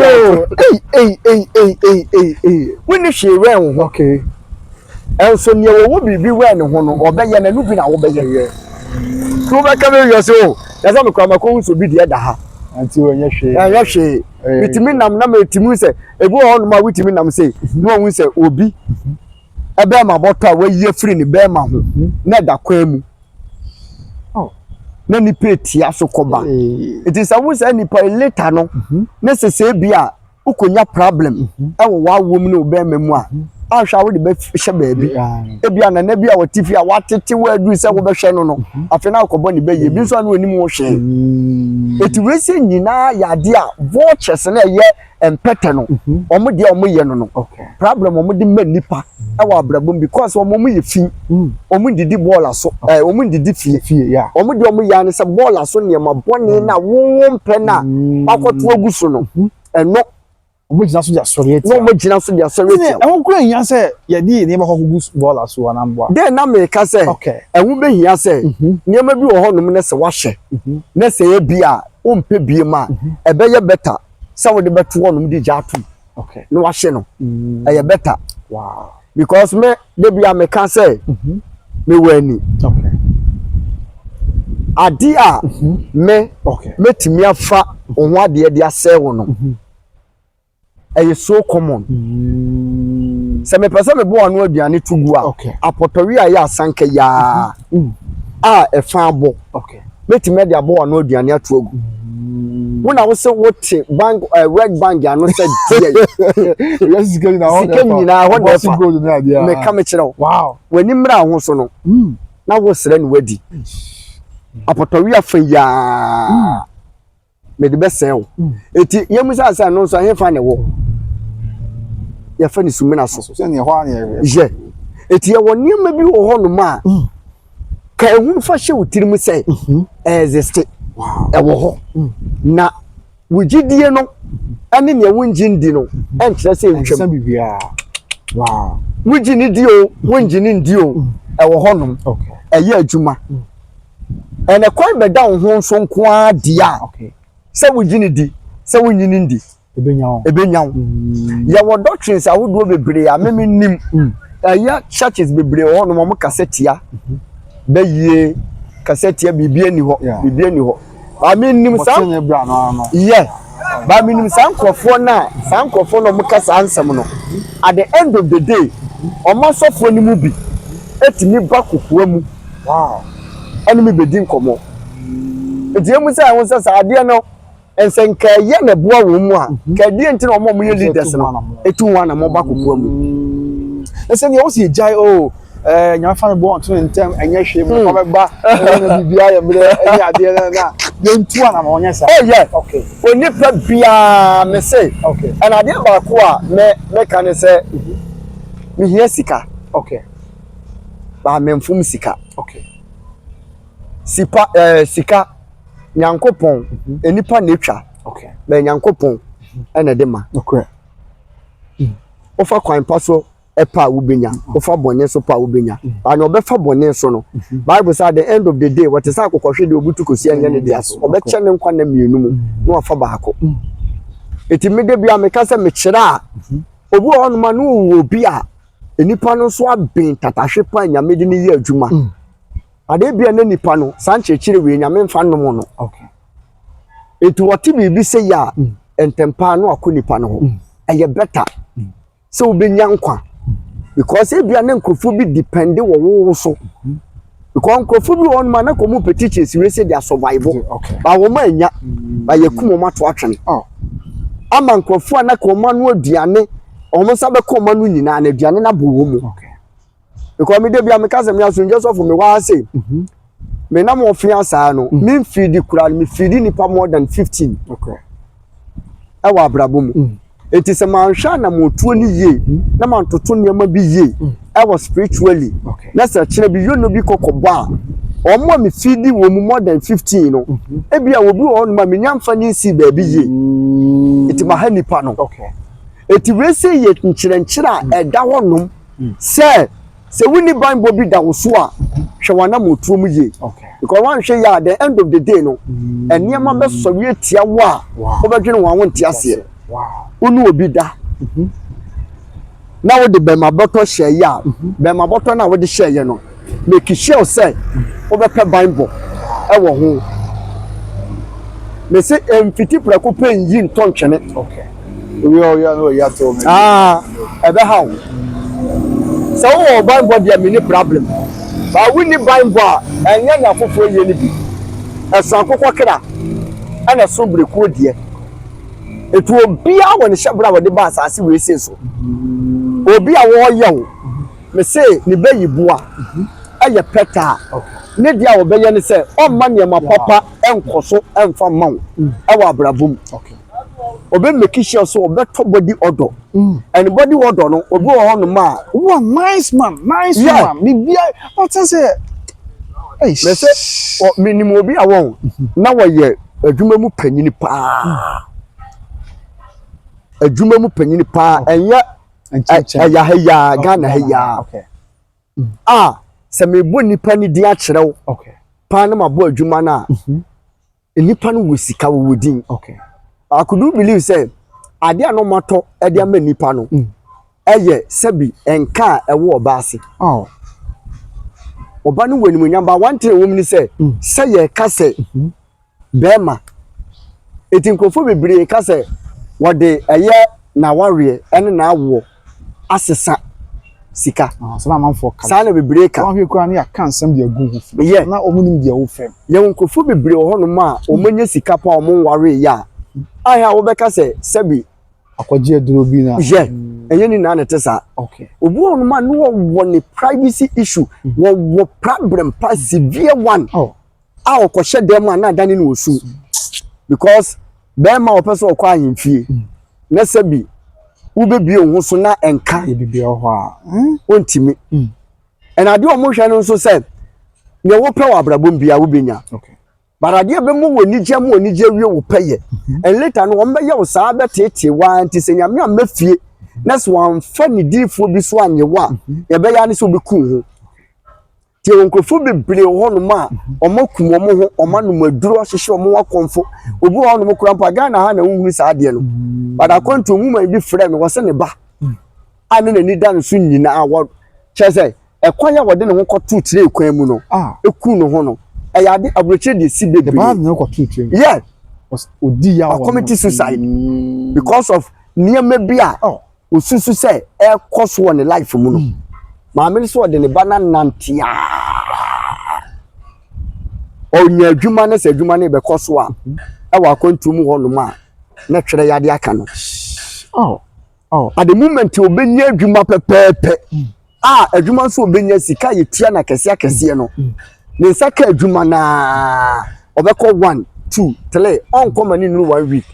we ni hwe wen ho okay so ne wo bibi wen ho no obeye na nu bi na wo beye so be ka me yose o ya za me kwa makon so bi de da ha anti wonye hwe ya hwe bitimi nam na metimi se ebu ho no ma witimi nam se no hu se obi ebe ma boto a wayi free ni be ma ho na da kwa mu na ni peti aso koba it is a say ni pa later no na se bia ukonya problem e wo wa wo mu no be mamu a ahwa wo de be hye baabi e bia na bia wo tifi a watete wo adu se wo be hwe no no afi na akobo ni be ye bi so na onim wo hwe eti we se nyina ya de a vultures na ye empete no omo de omo ye no problem omo de ma nipa e wa abrabom because omo ye fi omo didi ball aso omo didi fie ya omo de omo ya ne se ball aso ne ma bone na wo mpe na akoto aguso no eno omo gina so dia sorry no omo gina so dia sorry e won kura nya se ye di ne ba kogu ball aso anambo den na me ka se e wo be hia se ne ma bi wo ho no ne se wa hye ne se ye bia o mpe bie ma e be ye better so we de beto wonum di jatu no wa hye no e ye better wow because me de bia me ka se me wani ade a me metimi afa onwo ade de ase wo no e so common se me pese me bo anu aduane tugu a apotori a ya asanka ya a e fa abo metimi de abo anu aduane atuagu wona wo se wote bank red bank ya no se die yes going na ho na ho de fa me ka me kire wow wani mra ho so no na wo sere ni wadi apotori afa ya me de bese wo eti yemusa asa no so he fa ne wo ya fa ni sumina so se ne ho an ye eti ye woni ma bi wo ho no ma ka ehun fa hye wutirim se exist wow e wo ho na wugidie no ane ne wunjindi no enkyere se ntwam bibia wow wugini dio wunjini ndio e wo ho no ye adwuma ene kwan be da ho nso nko a dia se wugini di se wunyini ndi ebenyawo ya wo doctrines awodo bebre a meme nim ya churches bebre ho no mo kasetia be yie kasetia bibia ni ho ba me nim sam yeah ba me nim sam krofo na sam krofo no mo kasa ansem no at the end of the day omo sofo ni mu bi etimi ba kokoa mu wow enemy be din komo etiemu say won say ade no ensenka ye na boa wo mu a ka die nti na omo ye leaders no etu wan na mo ba kokoa mu ese ne wo si jai o nya fa me bo on to ntem enye hwe mu ko be ba na bibia ye mre enye ade na ye ntu na mo nya sa oh yeah okay oni pa bia me say okay and ade ba ko a me kan say me hia sika okay ba me mfum sika okay sika nyankopon enipa na etwa okay ba nyankopon ena de ma okay ofa kwan paso epa ubenya ofa bone so pa ubenya ana obefa bone so no bible say at the end of the day what is akokohwe de obutu kosi anya ne dia so obeche ne nkwa na mienu mu no afa baako etimede bia meka se me kire a obu onuma no wo bi a enipa no so aben tatahwe pa nyamede ne ye adwuma ade bia na nipa no sanche kire we nyame mfa no mo no okay etu wati bibi se ya entempa no akonipa no ho eye better so obenya nkwa because ebia na nkrofo bi depend wo so because nkrofo bi won ma na komu petitions we say their survival ba wo ma anya ba yakum ma to atwene ama nkrofo na koma no aduane omo sa be koma no nyina na aduane na bo wo mu because me de bia me kase me aso just of me wa say me na mo fiansa no me feed kura me feed ni pa more than 15 okay e wa brabo mu eti se manhwa na motuo ni ye na mantoto nneema bi ye I was spiritually na se kire bi yo no bi kokobo a omo me feedi wo mu more than 15 no e bia wo bi wo no ma me nyamfa ni si ba bi ye eti ma ha nipa no eti we say ye nkyire a eda honom se wuni Bible bi da wo so a hwe wana motuo mu ye because one hwe ya at the end of the day no enema be so we tia wo a wo bedwene wo anwo ntia se unu obi da na wo de be ma boto hye ya be ma boto na wo de hye ye no make sure say wo be pe Bible e wo ho me say emfiti prako pen yi ntontwene we all ya no ya to me e be how so wo Bible dia me ni problem ba wuni Bible enya na fofo ye ni bi esan kokko kra ana so breku die etu obi a woni hyebra wode ba asase we se so obi a wo yew me say ni bayi bua aye peta ne dia wo beye ne say o ma ne ma papa enkoso emfa mawo e wa abrabum obi make sure so obeto body odor and body odor no obi wo ho no ma one nice man me bia what say me say minimum obi a won na wo ye adwuma mu panyini pa adwuma mu panyini pa enya ya heya Ghana heya se me bo nipa ni di a kyerɛw pa na mabo adwuma na nipa no wosika wo wodin I could believe say ade no mato e de ama nipa no eye sebi enka ewo obaase oba no wani munyamba one thing wo mni say ye ka say bema etinkofo bebre ka say wode eye na ware ene na awo asesa sika so na manfo ka sa na bebre ka wa hwe na ya kan sam de agugu na omunim de wo fem ye nkofo bebre ho no ma omanya sika pa omon ware ya aya wo beka say sebi akwaje aduro bi na enye ni na netesa obu onu ma no wo ne privacy issue wo problem pa severe one a okoshe dem na dani no osu because bema opeso okwa ahemfie na sebi wo bebi ohun so na enka bibia ho a ontimi enade o mo hwe no so say ne wo pe wa abrabom bia wo benya barade be mo woni je wie wo peye and later no ombe ye wo sa be tete wa anti senyame amafie na so amfa ni difo bi so anye wa ye be ya ne so be ku ho tie wonkofo bebre ho no ma omakum omo ho omanu maduro hyehye omo wakonfo obi ho no mokura mpa Ghana ha na unhu sa ade no bada kwanto mu ma bi frɛ me wo se ne ba ane na ni dan so nyina awo chese ekwan ya wode ne ho koto tire ekwan mu no eku no ho no ayade abroche de si bebre ba na ko tutu was odi ya wa committee suicide because of niam bi a osusu say e koso on life mu no ma me so de ne bana nantia onya adwuma na se adwuma na be koso a e wa kontum ho no ma na twere yade aka no at the moment obenya adwuma pepepe adwuma so obenya sika yetua na kese no ne nsaka adwuma na obekọ 1 2 3 on komani no 1 week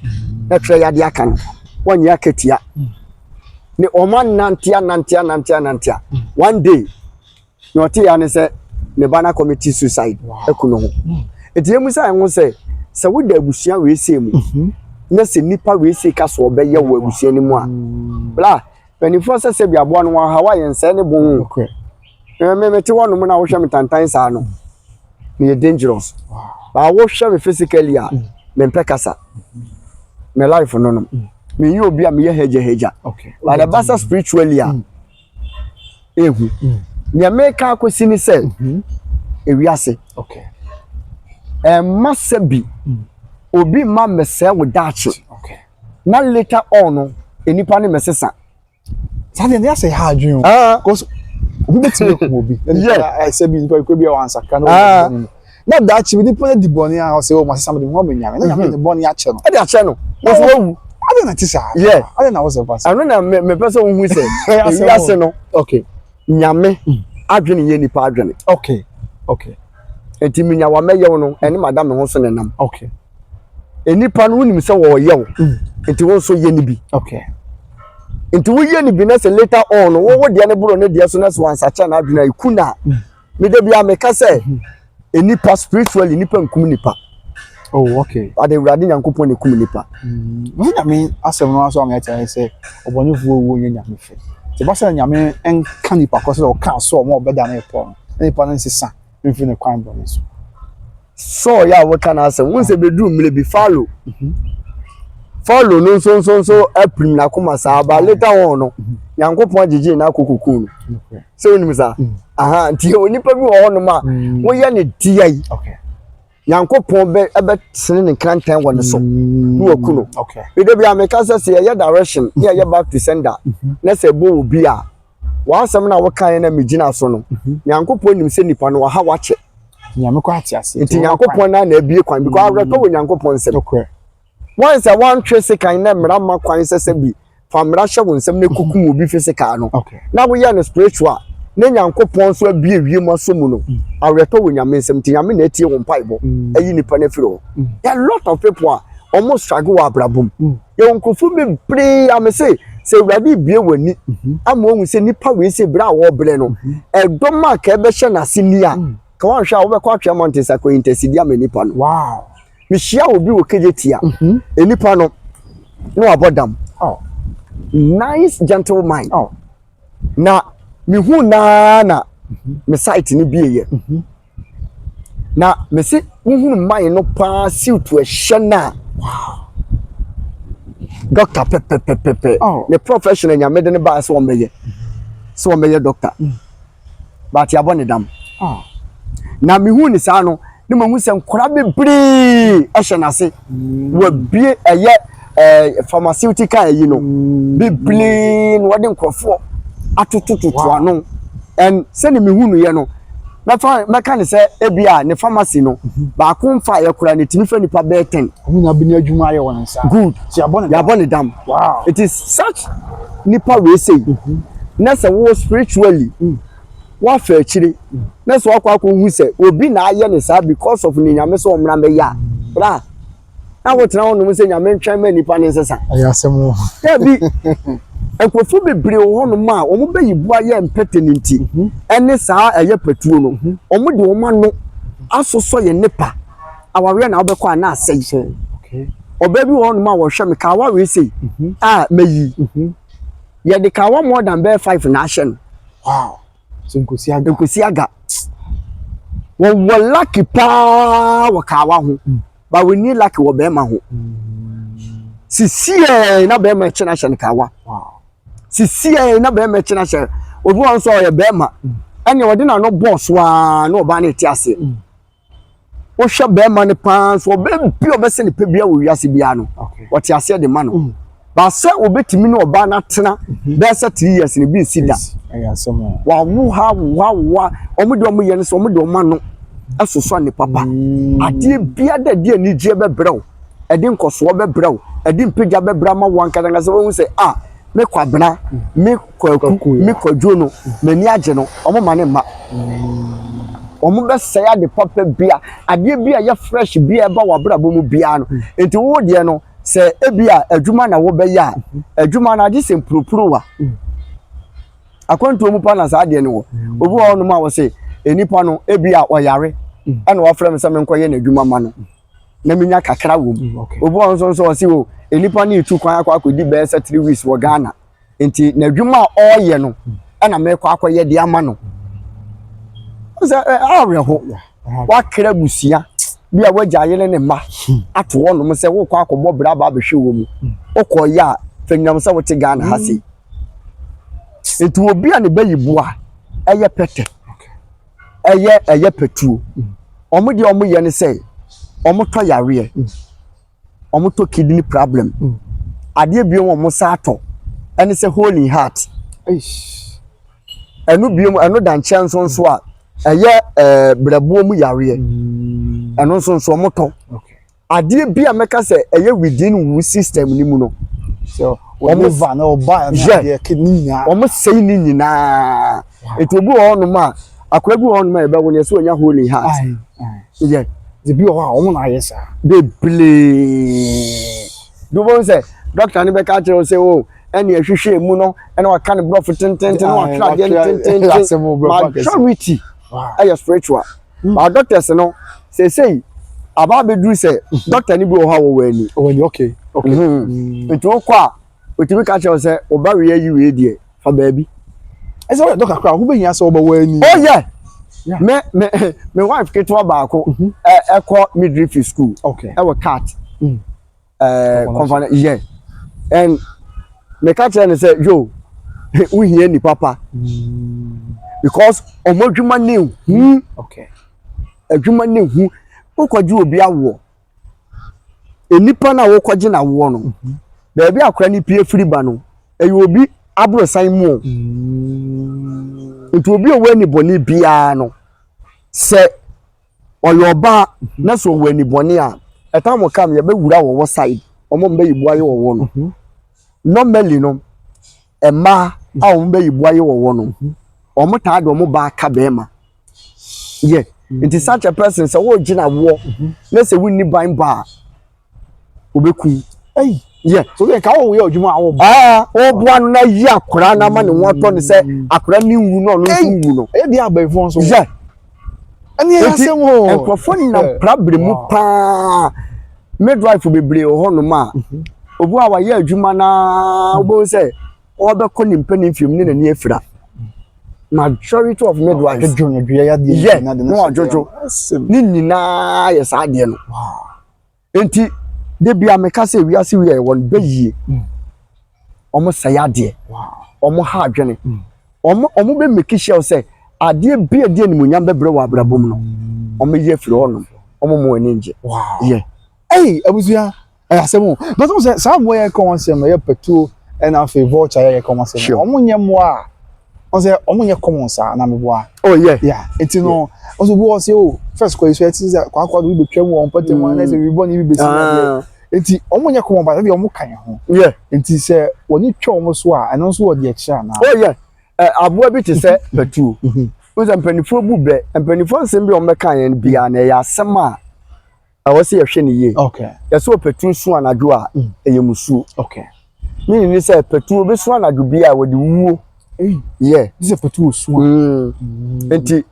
na twere yade aka no wanya akatia ne oman nantia one day no oti ya ne se ne bana committee suicide ekuno ho etiemu sai ho se wo da abusua we se mu na se nipa we se ka so obeye wo abusua ni mu a bla penifo se bi abo no ha wa yense ne bon me ti wonu mu na wo hwe metantan sa no me dangerous ba wo hwe me physically a me mpekasa me life no me yi obi a me ye heja but the basa spiritually a ehu nya make akosi ni se ewiase masabi obi ma mese wo dachi na later on enipa ne mesesa sade ne ase ha adwun because obi betime ko obi I say bi nipa ko bi a answer kan na dachi bi nipa di boni a say o masesa me ho menyame na nyame ne boni a che no e de a che no wo wu ade na tisa ade na wo se pass anu na me person hu se ewiase no nyame adwene ye nipa adwene enti minya wa meyew no ene madam ho so nenam enipa no unim se wo yew enti wo so ye ni bi Into we ye ni bi na say later on wo de ne bro ne de so na so ansacha na adwena ikuna me de bia me ka say enipa spiritually nipa nkum nipa. Oh, okay. Ade urade nyankopon ne kum nipa. When nyame asem no aso am ya tell say obonifo wo nye nyame fe. Te ba say nyame en kan nipa ko so ka so mo obeda na epo. Nipa no nsesa mfi ne kwan bo so. So ya we kan asem won se bedu mle bi follow. Follow no so aprim na kuma sa ba later on no. Nyankopon gigi na kokokun no. So nim sa. Aha, nti onipa bi wo no ma wo ye ne diai. Okay. Nyankopon be sene ne krantan wo ne so no akuno. Okay. We dey bia make say ye direction, ye back to sender. Na say bo obi a wa asem na wo kan na megina so no. Nyankopon nim se nipa no wa ha wache. Nyame kwa ati ase. Nti Nyankopon na ebie kwan because awreto wo Nyankopon se. Okay. Once a one trace kan na mra ma kwan se bi famra hye wo nsem na kukum obi physical no. Okay. Na wo ye no spiritual. Na Nyankopon so abie wie maso mu no awreto wo nyame nsem ti nyame na etie wo mpaibo ayi nipa na firo. A lot of people almost struggle wa abrabom. Ye nkofu be pre am say urade bie wani amo hu se nipa we se bra wo bre no edom ma ka be hye na sini a ka wan hwa wo be kwa atwa mountains akọ intercede am nipa no. Wow. Me hia obi wo kejetia enipa no no abodam. Oh. Nice gentle mind. Oh. Na me hu na me site ni bieye na me se hu mind no pa siw to ehye na. Wow. Doctor pepe. Oh. The professional nyame de ne ba so meye. So meye doctor. But ya bone dam. Oh. Na me hu ni sa no ne ma hu se nkora bebre ehye na se. Wa bie pharmaceutical yi no. Bebre no de nkrofo atututu ano. And se ne me hu no ye no. Meka ne se ebia ne pharmacy no ba ko mfa ye kura ne timi fa nipa be 10 Omuna bi na adwuma ye won nsa. good So ya bone dam. Wow. It is such nipa we say na se wo spiritually wa fa chiri na se wakwa ko hu se obi na aye ne sa because of ni nyame so omra me ya bra na wo tena wonu se nyame ntwan ma nipa ne nsesa Aya asem ya bi enkofu bebre wo no ma omo bayibu aye mpete nti ene saa eye patuo no omo de omo no asoso ye nipa awawe na obekọ ana asey. Okay. Obabi wo no ma wo hwe me ka wa we say meyi ye de ka wa more than be 5 na ahye no. Wow. So nkosi aga wo lucky pa wo ka wa ho ba we ni lucky wo be ma ho sisie na be ma chena hye ka wa. Wow. Sisie na be ma chena hye obi won so ye be ma ene wo de na no boss wa na oba na ti ase wo hwe be ma ne pa so be bi obese ne pe bia wo wiase bia no wo ti ase de ma no ba se obetimi na oba na tena be se 3 years ne bi sida. Aya asem wa wu ha omo de omo ye ne so omo de omo no asoso ne papa ade bia da de ani je be brew ede nkoso be brew ede mpegya be bra ma wanka nga se wo se me kwabena me kwaku me kwadwo no mani age no omo ma ne ma omo be se ya de papa bia ade bia ye fresh bia ba wa bra bo mu bia no enti wo de no se ebia adwuma na wo be ya adwuma na age se mpropuro wa akwantu mu pa na sa de ne wo obi wo no ma wo se enipa no ebia oyare ana wa frem se me nkoye na adwuma ma no na minya kakra wo obi wo nso se wo enipa ni tu kwan akodi be se 3 weeks wo Ghana enti na adwuma oye no ana me akoye de ama no se awre ho wa kra busia bia waja yele ne ma ato wo no se wo kwa akobọ bra ba behwe wo mu okoye a fanyam se wo te Ghana hase enti obi a ne bayibu a eye pete eye petuo omo de omo ye ne se omo to yare omo to kidney problem ade biom omo sa ato ene se holy heart enu biom enu dan chanson so a eye brabo mu yare enu so omo to ade bia meka se eye within wu system ni mu no so omo va na oba na de kidney na omo sei ni nyina etobu ho no ma akwagu ho no ma ebe woni so onya holy heart yeah the bi o omo na yes they play do won say doctor ni be ka tell say oh and you share muno, and I can't bluff ten, majority. I spiritual. Our doctors no say about the do say doctor ni go how we okay. Into kwa we catch us say oba we you there for baby. I say doctor kra who be yan say oba we ni. Oh yeah. Me wife get to baako e call midwifery school. Okay. E was cat. Conference yeah. And me catch and say yo we hear ni papa. Because omodwuma ne okay. Adwuma ne hu ukwaji obi awo enipa na wo kwaji na wo no ba bia akwa ni pie firi ba no eyi obi abrosan mu nti obi owe ni boni bia no se oyoba na so owe ni boni a etam kam ye be wura wo side omo mbe yibu aye wo no normally no ema a o mbe yibu aye wo no omo ta do mo ba ka be ma yeah. It is such a person so wo gina wo na say we ni ban ba obeku hey yeah so we ka wo we odwuma wo o boa no na yi akora na ma ne woto ne say akora ni wu no wu no e dia ba ifon so yeah ani ya sem ho enkrofo na prabre mu pa midwife bebre ho no ma obu a wa ye adwuma na obo say obekọ ni mpani mfim ne na ni afira majority of midwives yeah no jojo ni nyina yes ade no enti de bia me ka se wi ase wi e won beyi omo say ade omo ha adwene omo be make sure say ade bi ade ni munyam bebre wa abrabom no omo ye firi hono omo mo ani nje yeah hey abusua asemo but so say some way come on say me petu and a favor cha ye come on say omo nyemo a on say omunye common sa na meboa oh yeah enti no also bo say oh first question it is kwakwa do betwam won patem na say we born bi besi na enti omunye common ba be omu kan ho yeah enti say woni twa omu so a eno so wo de ekira na oh yeah aboa bi te say petu we say mpanifo bu be mpanifo nsem bi omu kan yen bia na ya asem a awo say yehwe ne ye okay ya so petu so anadwo a eyemusu okay me ni say petu obi so anadwo bia wo de wuo yeah this is petu osu enti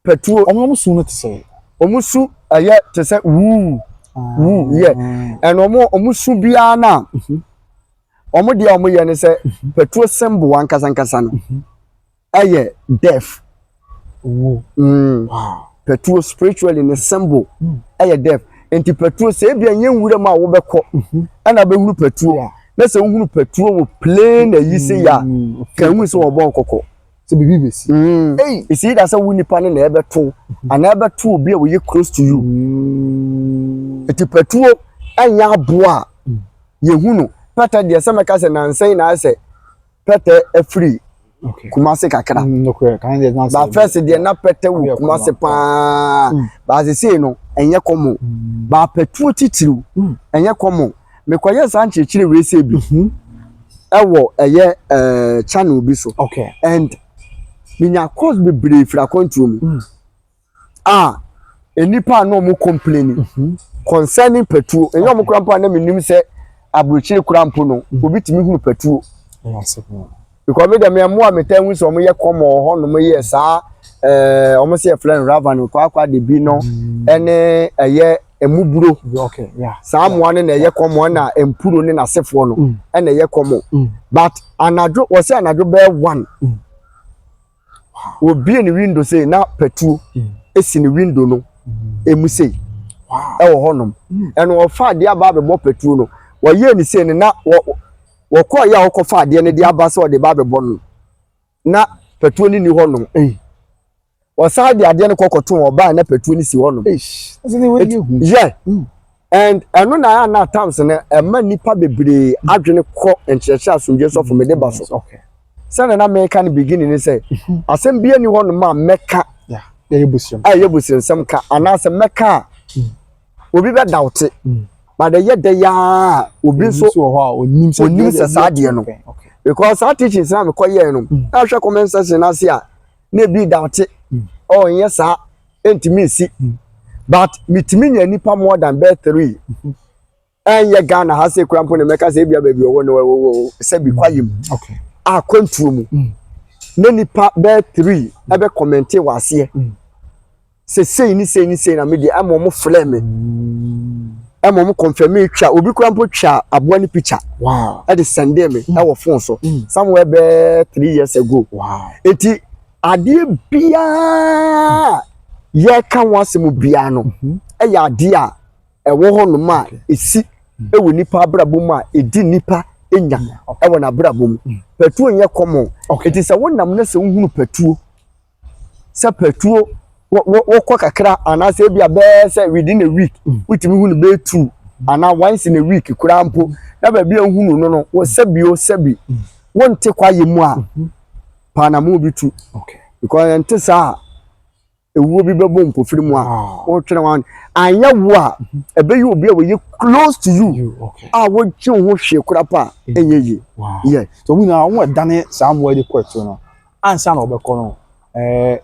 petu omusu no te say omusu aye te say woo yeah and omusu bia na omu dia omu ye ne say petu symbol ankasa no aye death wow petu spiritually ne symbol aye death enti petu say bia nyenwura ma wo bekọ ana be huru petu na se hunu petu wo plain ayi se ya kan hu se wo bon kokọ se bibi besi hey isi da se wuni pa ne na ebeto ana ebeto obi a wo ye close to you eti petu anya aboa ye hunu pata de se meka se nansen na se pata afri okay Kumase kakra no kwe kan de na ba first de na pata wo Kumase pa ba se sei no enye komo ba petu titiru enye komo mekoye sanchechire we se bi ewo eye channel bi so okay and minya cause be brave fra control enipa no mo complaining concerning petrol enyo mo krampo na menim se abrochire krampo no obi timi hunu petrol because me dem mo ametan so mo ye komo ho no mo ye sa omo se friend ravan ko akwa de bi no ene eye emuburo okay yeah saamwa ne na ye komo na empuro ne na sefo no ene ye komo but anadwo wo se anadwo be 1 obi ni window say na petu esi ni window no emu say e wo honom eno wo fa de aba be bo petu no wo ye ni say na wo ko ya wo ko fa de ne de aba so de ba be bo no na petu ni honom wasa de ade ne kokoto oba na petu ni si honom yeah and eno na na times na ema nipa bebre adwene ko encheche asumje so for me de ba so okay sana na meka ni beginning ni say asem bia ni honom ma meka yeah yebusiam yebusiam sam ka anase meka obi be doubt but the ye ya obi so onim se saade no because our teachings na me koye no na hwe comment section na se a na bi doubt oh yes sir entimi si but mitimi nya nipa more than be 3 enya Ghana ha se kura mpo ne meka se bia baby owo no se bi kwayim okay a kwantuo mu na nipa be 3 ebe comment wase se sei ni na media amo mo flame amo mo confirm twa obi kura mpo twa aboa ni picture wow e de send me e wo phone so somewhere be 3 years ago wow enti ade bia ye kan wasem bia no e ya ade a e wo ho no ma esi e wo nipa abrabom a edi nipa enya e wo na abrabom patuo nye common enti se wonam na se nhunu patuo se patuo wo kwa kakra ana se bia be se within a week witimi hunu be 2 ana once in a week kura mpo na ba bia hunu no wo sebi wonte kwa yemu a pa na mo bi tu okay because ente sa ewo bi bebo mpofiri mu a wo twere wan anya wo a ebe yi obi a we close to you okay wo twe ho hwe kura pa enyeyi yeah so we na won dane Samuel de kweto no ansa na obekọ no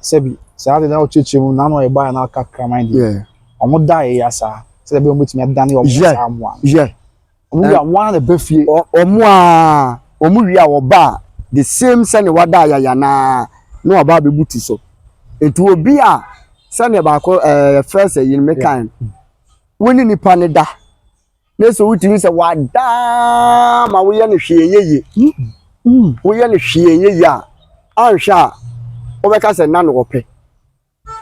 sebi sa de na ocheche mu na no e ba na kakra mind yeah omo da e ya sa se be omo timi dane omo Samuel yeah omo ya wan na befie omo wi a wo ba the same sane wada ya na no aba be buti so etu obi a sane ba ko first yin me kan woni nipa ne da na so wutimi se wada ma wo ye ne hweyeye wo ye ne hweyeye a anhwa wo be ka se na no ope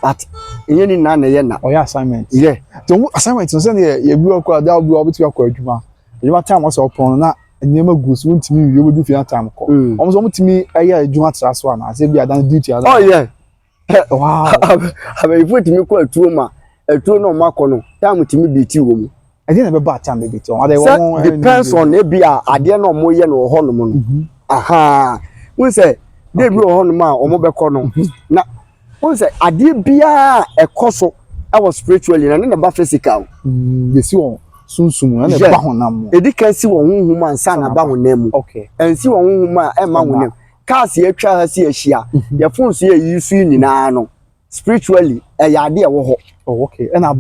but yen ni na ye na oya assignment yeah so assignment so say ye bi okwa da obi obitu akwa adwuma time was upon na nyema gus wontimi we wodu fi time ko omo so mutimi aya adwuma tra so na ase bi adan duty ala oh yeah wow aba ifu timi ko atuo ma atuo no makọ no time timi biti wo mu I didn't remember time biti on they won depends on e bia ade na omo ye no ho no mu no aha we say dey bi ho no ma omo be ko no na we say ade bia ekoso I was spiritually na ba physical yesi won sunsum na ba honam edi kan si won honhum ansa na ba honam mu okay ensi won honhum a e ma honam cars ye twa ha si ahia ye phone so ye yisu nyina no spiritually e ya ade e wo ho oh okay e na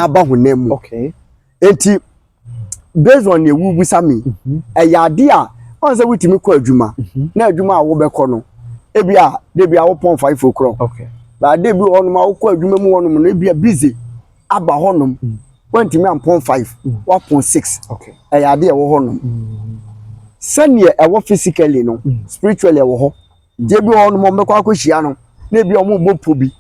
ba honam mu okay enti based on ewu busami e ya ade a on say witimi ko adwuma na adwuma a wo be ko no e bia de bia wo pon 5 o'clock okay ba de bi onum a wo ko adwuma mu onum no e bia busy aba honum wantimi ampon 5 1.6 okay e ya ade e wo honum sane e wo physically no spiritually e wo ho je bi onum mo mekwa akohia no na bia omo bopo bi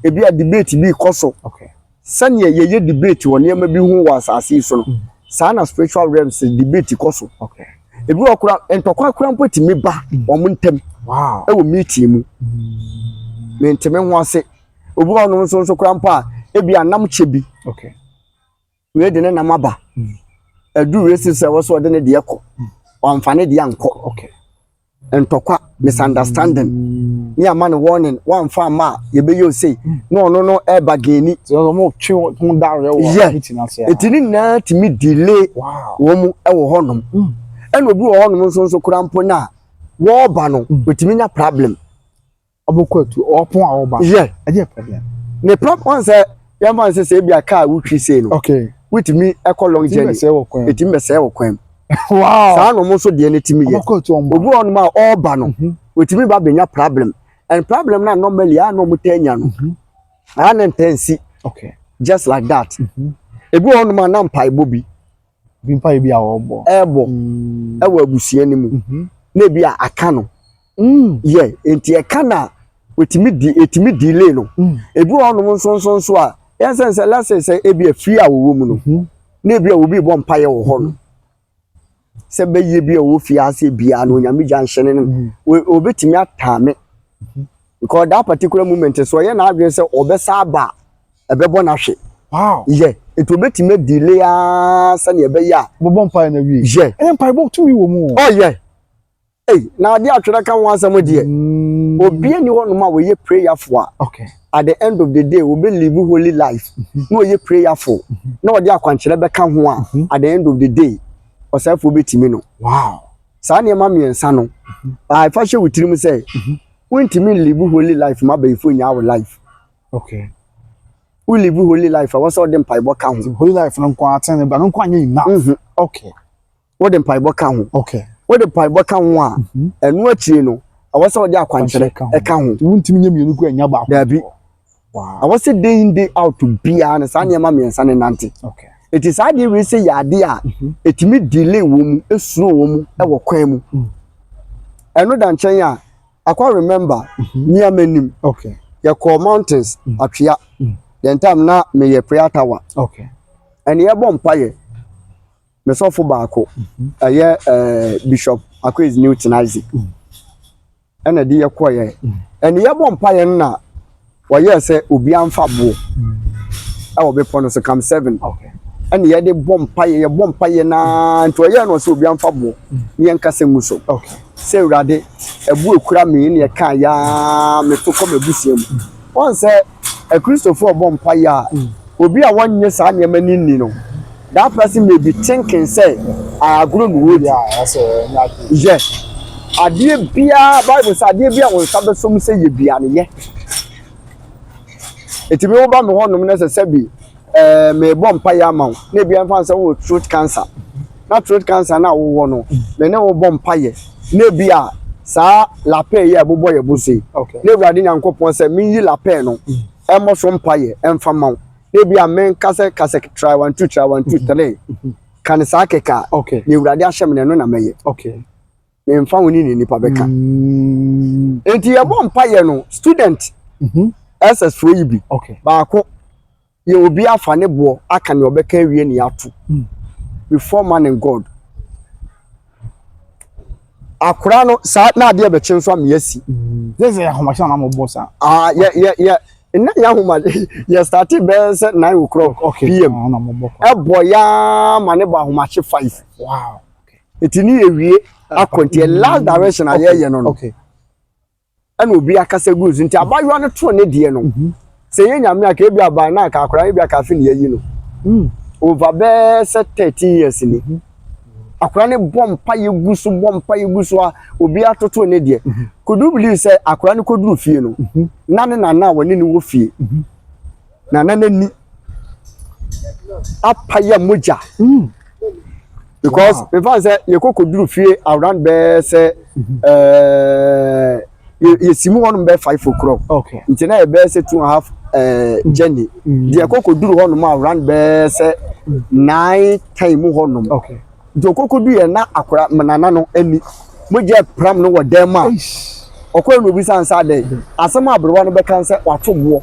e bia debate bi koso okay sane ye debate won yema bi hu wa asase so no sana spiritual realms debate koso okay e bi okura entokwa kura mpotimi ba omo ntem wow e wo meeting mu me nteme ho ase obi onum so kura mpa e bia nam chebi okay we de na maba adu we sise wo so de ne de ekọ amfane de anko okay entokwa misunderstanding ni ama no warning one fa ma ye be yo say no e bageni so mo twi won da re wo meeting ase etini na timi delay wow wo mu e wo honom ena obi wo honom so kura mpo na wo ba no otimi nya problem abokwatu opon a wo ba yeah e dey problem ne problem say ya man say bia car wo twi say no okay witimi e ko long journey etimi be say wo kwan wow sa no mo so de ne timi ye obi onum a all ba no wetimi ba benya problem and problem na normally a no mutanya no an intensi okay just like that ebi onum a na mpai bobi bi mpai bi a obo ebo e wa abusia ni mu na bi a aka no yeah enti e kana wetimi delay no ebi onum so a yense let's say ebi afiri a wo mu no na bi a obi bo mpai wo ho no se be ye bi a wo fi ase bia no nyame janhene no obetimi atame because that particular moment so ye na adwen se obesa ba ebebo na hwe wow yeah it obetimi delay asa na ebe ya bobo mpa na wi yeah mpa bo tumi wo mu oh yeah na ade atwere kan wan asam de obi ani ho no ma we ye prayerful okay at the end of the day we be live holy life no ye prayerful na ode akwanchere be kan ho a at the end of the day osafo betimi no wow sa na ma miensa no I fa hwe wutirim say wintimi live holy life ma ba ifo nya our life okay we live holy life I was all them paibo kan holy life no kwa aten ba no kwa nya enough Okay. What the mpaebɔ ka ho. Okay. What the mpaebɔ ka ho a ɛno akyire no awɔsɛ wɔde akwankyerɛ ɛka ho. Wuntimi nya mienu ko anya ba. Dabi. Wow. Awɔsɛ day in day out to bia na saa nneɛma mmiɛnsa ne nante. Okay. It is how they say yade a etimi delay wo mu esuro wo mu ɛwɔ kwan mu. Ɛno da nkyɛn a akwa remember nneɛma nim. Okay. Ye call mountains atwea. The time na me ye prayer tower. Okay. And ye bɔ mpaye. Me sɔfo baako. Ɛyɛ Bishop Akwes Newton Isaac. Ɛna di ye kɔ ye. And ye bɔ mpaye na wɔyɛ sɛ obi amfa bo. Ɛwɔ bepɔ no so come 7. Okay. And ye de bɔ mpaye na nto ye no sɛ obi amfa bo. Ni nkasa mu so. Okay. Sɛ urade ebu ekura me ne ye kan ya me to kɔ me busia mu. Won sɛ a Christopher bɔ mpaye a obi a wonye saa nneɛma ni no. That person may be thinking say I agree with you. Yeah, that's a Yes. Adie bia Bible say adie bia won sa besom say ye bia ne ye. Etimi wo ba me honom na se bi me bɔ mpaye ama wo. Na bia mfa say wo throat cancer. Na throat cancer na wo no. Me ne wo bɔ mpaye. Na bia sa la paix ye abobɔ ye bose. Okay. Na Awurade Nyankopɔn say min yi la paix no. Emo so mpaye emfa ma wo. Maybe a man kase try 1 2 try 1 2 3 kan sa keka okay ni Awurade ahyem ne no na meye okay me mfa woni ni nipa beka enti ye bom paye no student SS fo yi bi okay baako ye obi afa ne bo aka ne obeka wie ne ato before man and God akura no sa na ade be kyen so am yesi this is ahomasha na mo boss yeah na ya homa ya started be 9 o'clock okay PM na mo boko eboya mane ba homache 5 wow okay etini ewie akontie last direction aye no okay ana obi akasa goods nti abayo no to ne de no se ye nyame aka ebi aba na aka akora ebi aka fi ne yi no over be 13 years ni akora ne bompa ye gusu a obi atoto ne de kodu believe say akora ne koduru fie no na ne na woni ne wo fie na ni apaya moja because if I say ye koduru fie around be say ye simu wonu be 5 o'clock okay nti na ye be say 2.5 journey de koduru wonu ma around be say 9 time wonu okay do kokodu ye na akora manana no ani moje pram no wodem a okwa no bi sansa de asem abrewa no be kan se wato bo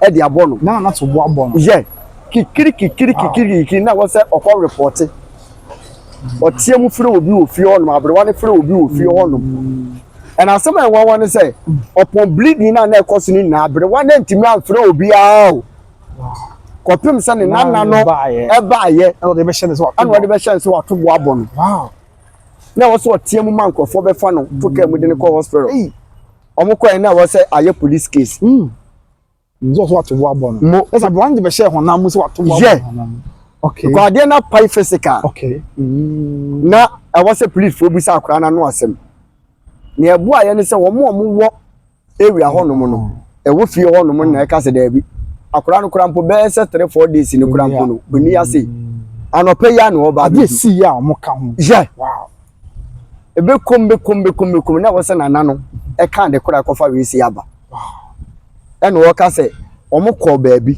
e de abo no na to bo abo no ye kikiri na wo se okwa report o tie mu fire obi ofie hono abrewa ne fire obi ofie hono and asem en wawo ne say upon bleeding na ekoso ni na abrewa na ntimi amfire obi a kopim se ne nana no e ba ye e de be hye so anu de be hye so wato bo abo no wow na wo so otie mu mankofo be fa no to ka mu de ne ko hospital omo ko na wo se aye police case nzo so wato bo abo no esa brand be hye ho na mu so wato bo abo okay ko ade na pai physical okay na e wo se police fo bu sa akora na no asem ne ebu aye ne se wo mo wo area ho no mo no e wo fie ho no mo na e ka se da bi akora no kura mpo be se 3-4 days ni kura mpo no buni ase anope ya no ba ade si ya mo ka ho yeah wow ebe kombe na wo se nana no e ka de kura kofa we si aba wow e no wo ka se omo ko ba bi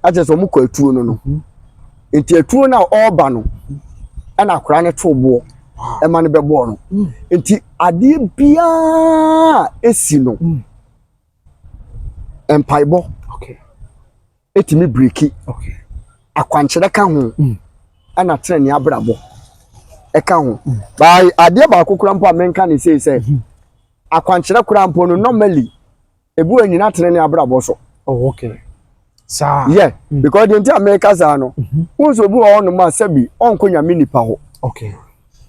aje so omo ko atuo no enti atuo na oba no e na akora ne to bo e ma ne be bo no enti ade bia esi no empaibo okay etimi breaki okay akwankyere ka ho ana treni abrabo e ka ho ba ade ba akokura mpo amenka ne sei akwankyere kura mpo no normally ebu anyina treni abrabo so oh okay sa yeah because the entire America za no wonso bu ho no ma sabi onko nyame nipa ho okay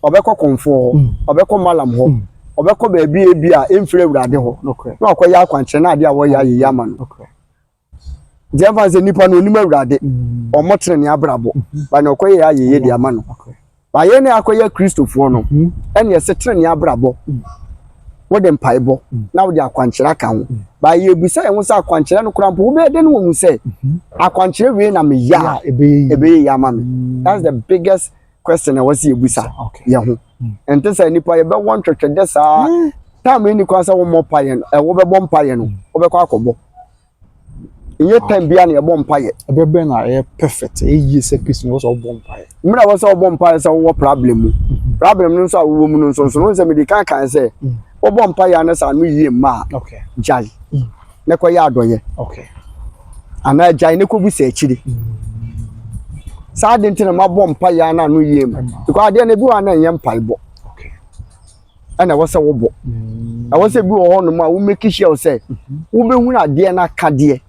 obekọ konfo ho obekọ malam ho obekọ ba bi a emfire Awurade ho okay na akoya akwankyere na ade a wo ya ye ma no okay Jefa ze nipa no onim Awurade omotre ne abrabo ba na okoye ya ye di ama no okay ba ye ne akoye Kristofo no ene ye setre ne abrabo wo de mpaebɔ na wo de akwankyerɛ ka ho ba ye busa ye ho sa akwankyerɛ no krampo wo be de no wo mu sɛ akwankyerɛ we na me ya ebe ya ma me. That's the biggest question I was ye busa ye ho ente say nipa ye be won twetwede saa time ni kwa sa wo mo paye no wo be bɔ mpaye no wo be kwa akɔbɔ inye time bia na ye bɔ mpaye ebebe na ye perfect ye se Christian was all bɔ mpaye mra wo sa bɔ mpaye sa wo problem mu problem no so wo mu no so no se me di kan say wo bɔ mpaye na sa no yie ma jai ne ko ya adoye ana jai ne ko bu se akiri sa de ntina ma bɔ mpaye na no yie ma because ade na bi wa na ye mpaye bɔ ana wo se wo bɔ I was a good on my woman, make sure say, woman, I dear na cadie.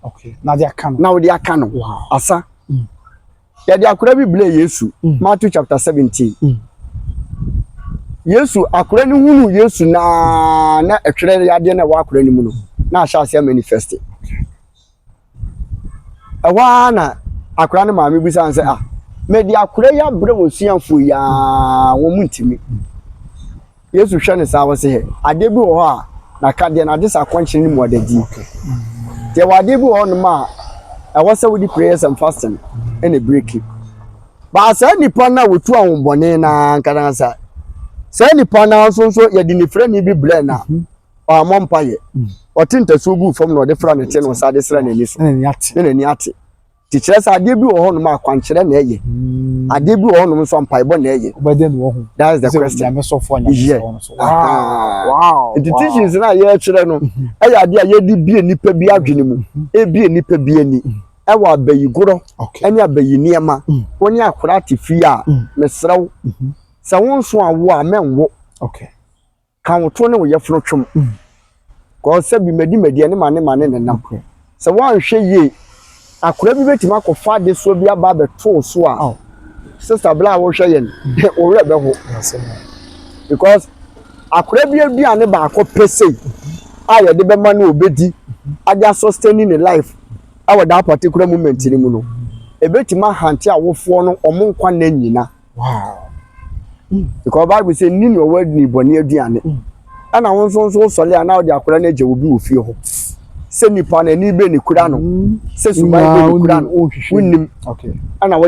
Now they are canon. Now they are canon. Asa. Yeah, they are could be blame Yesu. Matthew chapter 17. Yesu, I couldn't who Yesu na a trade idea walk anymore. Now shall see manifest it. A wana, I couldn't mammy be answer. Ah, maybe I could have bro see for ya woman to me. Yesu hwene sa wo se ade bi wo ha na kade na disa kwanche ni mu odadi te wade bi wo no ma e wo se wo di prayers and fasting and a break ba sa nipa na wotu ahobone na nkana sa nipa na so ye di ni frɛ ni bi ble na o amompa ye o tinta so gu fam na o de fra ne te no sa de sra na ni so na ni ate ti kyerɛ sa ade bi wo ho no ma kwankyerɛ na eye ade bi wo no so mpaebɔ na eye obeden wo ho that's the question me so for nya so wow the teachings na ye kyerɛ no eye ade a ye di bie nipa bi adwene mu e bie nipa bi ani e wa bayigoro ani abayi niema woni akora tefi a mesrew sa won so awo a menwo kan to ne wo ye fro twom ko se bi madi ne mane ne nam sa wan hwɛ ye akora bi betima akɔfa de so bi aba be to so a sister bla wo hwɛ yen o re be ho because akora bi aduane ba akɔ pese a ye de be ma na obedi aja sustaining the life our that particular moment ni mu no ebetima hante awofo no omo nkwa na nyina because Bible say ni no word ni boni aduane ana won so sole ana o de akora na je obi ofie ho se nipa na ni be ni kura no se subai be ni kura no wonnim ana wo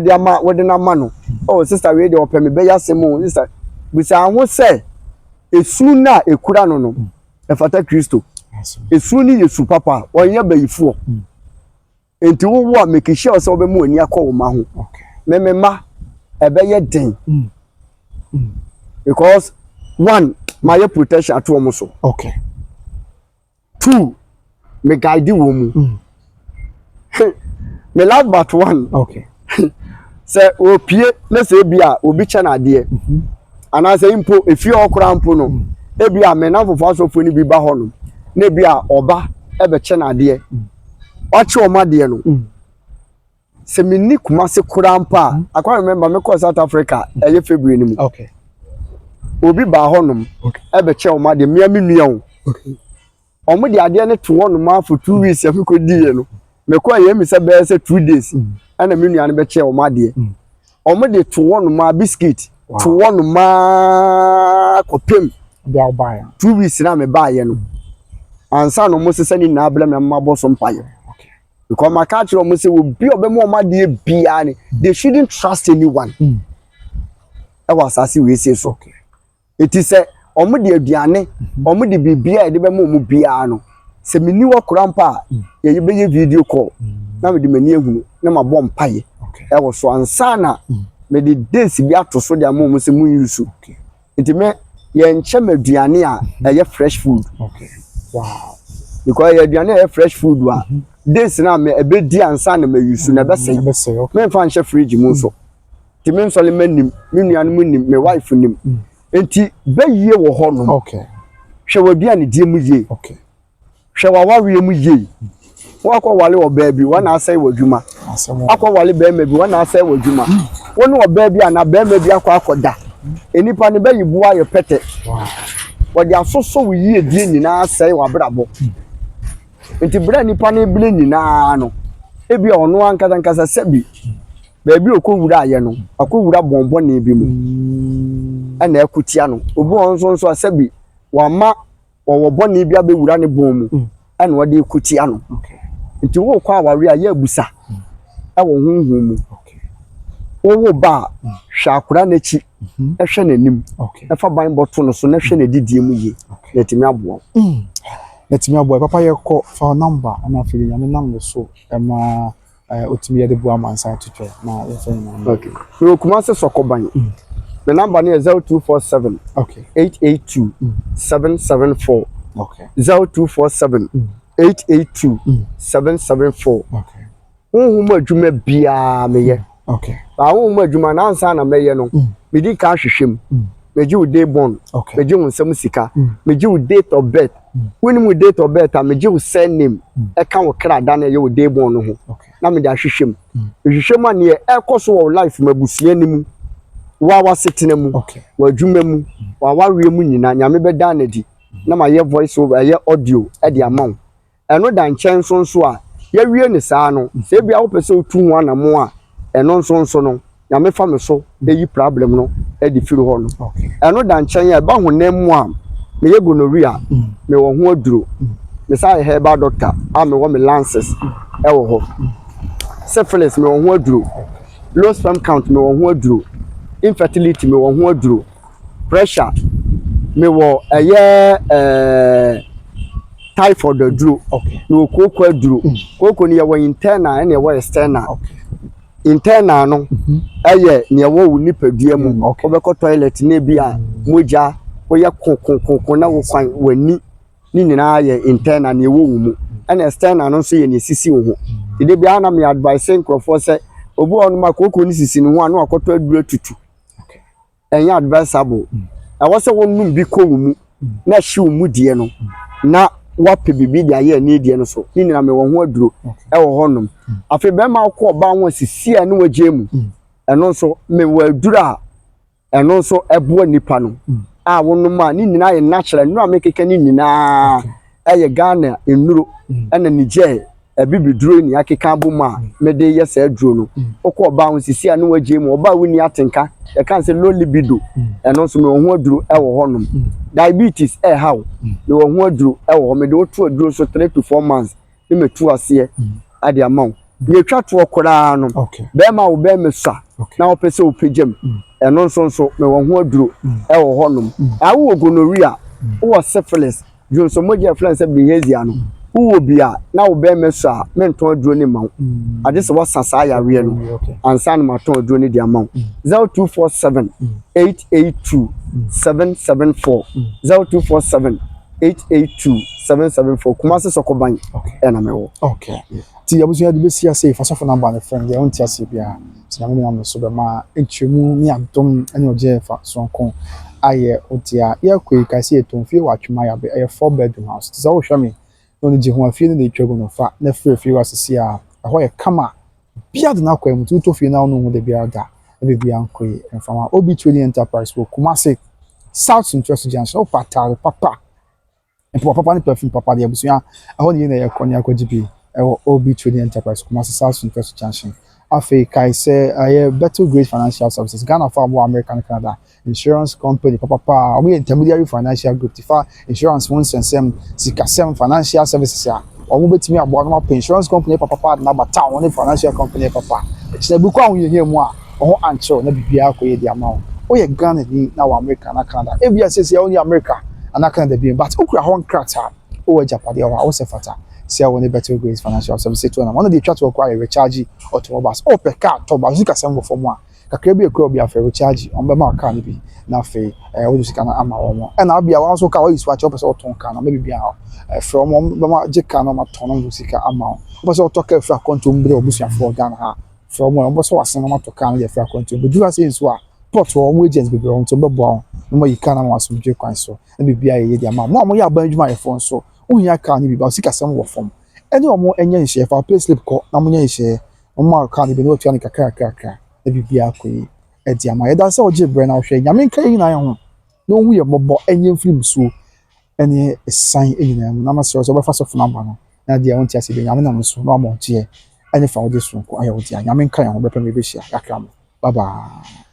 de na ma no oh sister we de opem be ya semo sister bisa ho se esu na ekura no e fata Kristo esu ni Yesu papa onye bayifo enti wo wo make sure se obe mu ani akọ wo ma ho memema ebe ye den because one my protection at wo so two me guide wo mu me love but one say opie na say bia obi cha na de ana say impo efi okra mpo no e bia me na fofo asofo ni bi ba ho no na bia oba e be cha na de oche o ma de no se me ni kuma se kura mpa akwa remember me call South Africa eye February ni mu obi ba ho no e be cha o ma de mia menua o omo de ade ne to no ma for 2 weeks afiko di ye no me kwa ye mi se be se 2 days ana menua ne be che o ma de omo de to no ma biscuit to no ma kopem bia ba ya 2 weeks na me ba ye no ansa no mo se sani na abla me mabo so mpa ye because my culture mo se wo bi obe mo ma de bia ni they shouldn't trust anyone e was asase we say so it is a omo de aduane omo de bibia e de be mo bia no se meni wo krampa ye be ye video call na me de mani ehunu na ma bom paye e wo so ansa na me de days bi ato so de mo se mu yusu it me ye nche maduane a ye fresh food wow because ye aduane ye fresh food wa days na me e be di ansa na me yusu na be say me fa nche fridge mu so ti me nso le manim me nuan mu nim me wife nim enti be yie wo ho no hwe waduane die mu yie hwe wawawe mu yie wakọ wale wo baabi wana asai wadwuma akọ wale beema bi wana asai wadwuma wonu wo baabi ana beema bi akọ akoda enipa ne bayi buwa yo pete wodi asoso wo yie die nyina asai wabrabo enti bra nipa ne bile nyina no ebi ono ankasa nkasa sabi baabi okowura aye no akowura bombo na ebi mu ana akutia no obu onso asabi wama wo boni bia be wura ne bon mu ene wo de kuti ano nti wo kwa aware a ya busa e wo hunhun mu wo ba hwa akura na chi e hwe nanim e fa ban boto no so na hwe na didie mu ye letimi abo letimi abo papa ye call for number na fili nyame nam so e ma otimi ye de bo amansa tutwe na ye fe na okay so kuma se sokoban the number is 0247 882 774 0247 882 774 ma adwuma bia meye ba ma adwuma na ansa na meye no me di ka hwehwem meji wo day born meji wo nsam sika meji wo date of birth when mu date of birth a meji wo surname e kan wo kra da na ye wo day born no ho na me da hwehwem hwehwem a ne e koso wo life mabusia ni mu wa setena mu wa adwuma mu wa wawe mu nyina nyame be da na di na ma ye voice over ye audio e di amount eno da nchen so a ye wie ne saa no se bia wo pese otu ho na mo a eno so no nyame fa me so e yi problem no e di firi ho no eno da nchen ya ba ho nem mu a me ye gonorrhea me wo ho aduro me sa herbal doctor a me wo me lances e wo ho syphilis me wo ho aduro low sperm count me wo ho aduro infertility me wo ho aduro pressure me wo typhoid aduro me wo koko aduro koko ni ye wo internal na ye wo external internal no ne wo nipadua mu obekọ toilet na bia moja wo ye kokokoko na wo kwan wani ni nyina ye internal na ye wo mu na external no so ye ne sisi wo ho ide bia na me advice nkrofo se obu onu makoko ni sisi no ho na akoto aduro tutu enya advisable awose wonnum bi ko mu na hye mu die no na wape bibi dia ye ni die no so ni na me wo ho aduro e wo honom afi be ma ko ba won sisi a ne waje mu eno so me wo aduro a eno so ebo nipa no a wonnum a ni nyina ye natural no amekeka ni nyina eye Ghana enuro ena Niger bibiduro ni akeka boma me de ye sa aduro no okọ ba won sisi a ne waje mu oba woni atenka e kan se low libido eno so me wo ho aduro e wo honom diabetes how me wo ho aduro e wo me de otu aduro so 3 to 4 months me metu ase ade amount me twa to okora no be ma wo be me sa na wo pese wo pegem eno so me wo ho aduro e wo honom awo gonorrhea wo syphilis jo so moje influence behavior no wo bia na wo be me sa me nton aduro ni ma ade se wo sasa ya we no ansa na ma ton aduro ni di amount 0247 882 774 0247 882 774 kuma se sokoban na me wo ti abusu ya de besia say fa sofo number na friend ya onti ase bia siname na me so be ma etwemu ni adom ene oje fa sonko aye otia ya kwe kasi etonfie watwuma ya be 4 bedroom house ti so hwa me no ni ho afie ne twego no fa na free wasisi a ho ye kama bia de na kwa mu to fie na no hu de bia da e bia nkwe enfama obi trading enterprise wo kuma se South Interest Junction o papa papa ni perfume papa de abusu ya ho ni na ye konya akojibi OB Trading Enterprise kuma South Interest Junction afi kai se aye Better Great Financial Services Ghana for American Canada insurance company papa we intermediary financial group tifa insurance one sensem sikasem financial services ya omo betimi abo na insurance company papa na bata one financial company papa se bu kwa unye mu a ho ancho na bibia akoye di amount o ye Ghana ni na wa America na Canada e bia se only America and Canada bi but okura ho nkrata o Japan ya wa o se fata see when Better Great Financial Services to na one of the chat to acquire recharge automobiles o pe car to ba zika sem for mo kakra bi ekro bi afa recharge on be ma car ni bi na fe o do sika na ama wo mo e na bia wa so ka o isu acho person ton car na maybe bia from be ma je car na ma ton no sika ama o person to ka fra konto mbre obusia for Ghana ha from mo so wasen na ma to car na je fra konto bi do say so a port wo mo agents bi bro on to be bo no mo yika na ma so je kwan so na bibia ye di ama mo ya ban adwuma ye fon so unya ka ni bi ba sika sem wo fom ene omo enya nhye fa pay slip ko na munya nhye omo ka ni bi no tua ni kakra e bibia koyi e di ama ye da se oje bre na hwe nyame nka yi na ye ho no hu ye bobo enye film so ene sign e na mu na ma se so be fa so funa ba no na dia won ti ase be nyame na mu so no amo tie ene fa odi so ko aye odi nyame nka ye ho be pa me be hia kakra mo bye bye.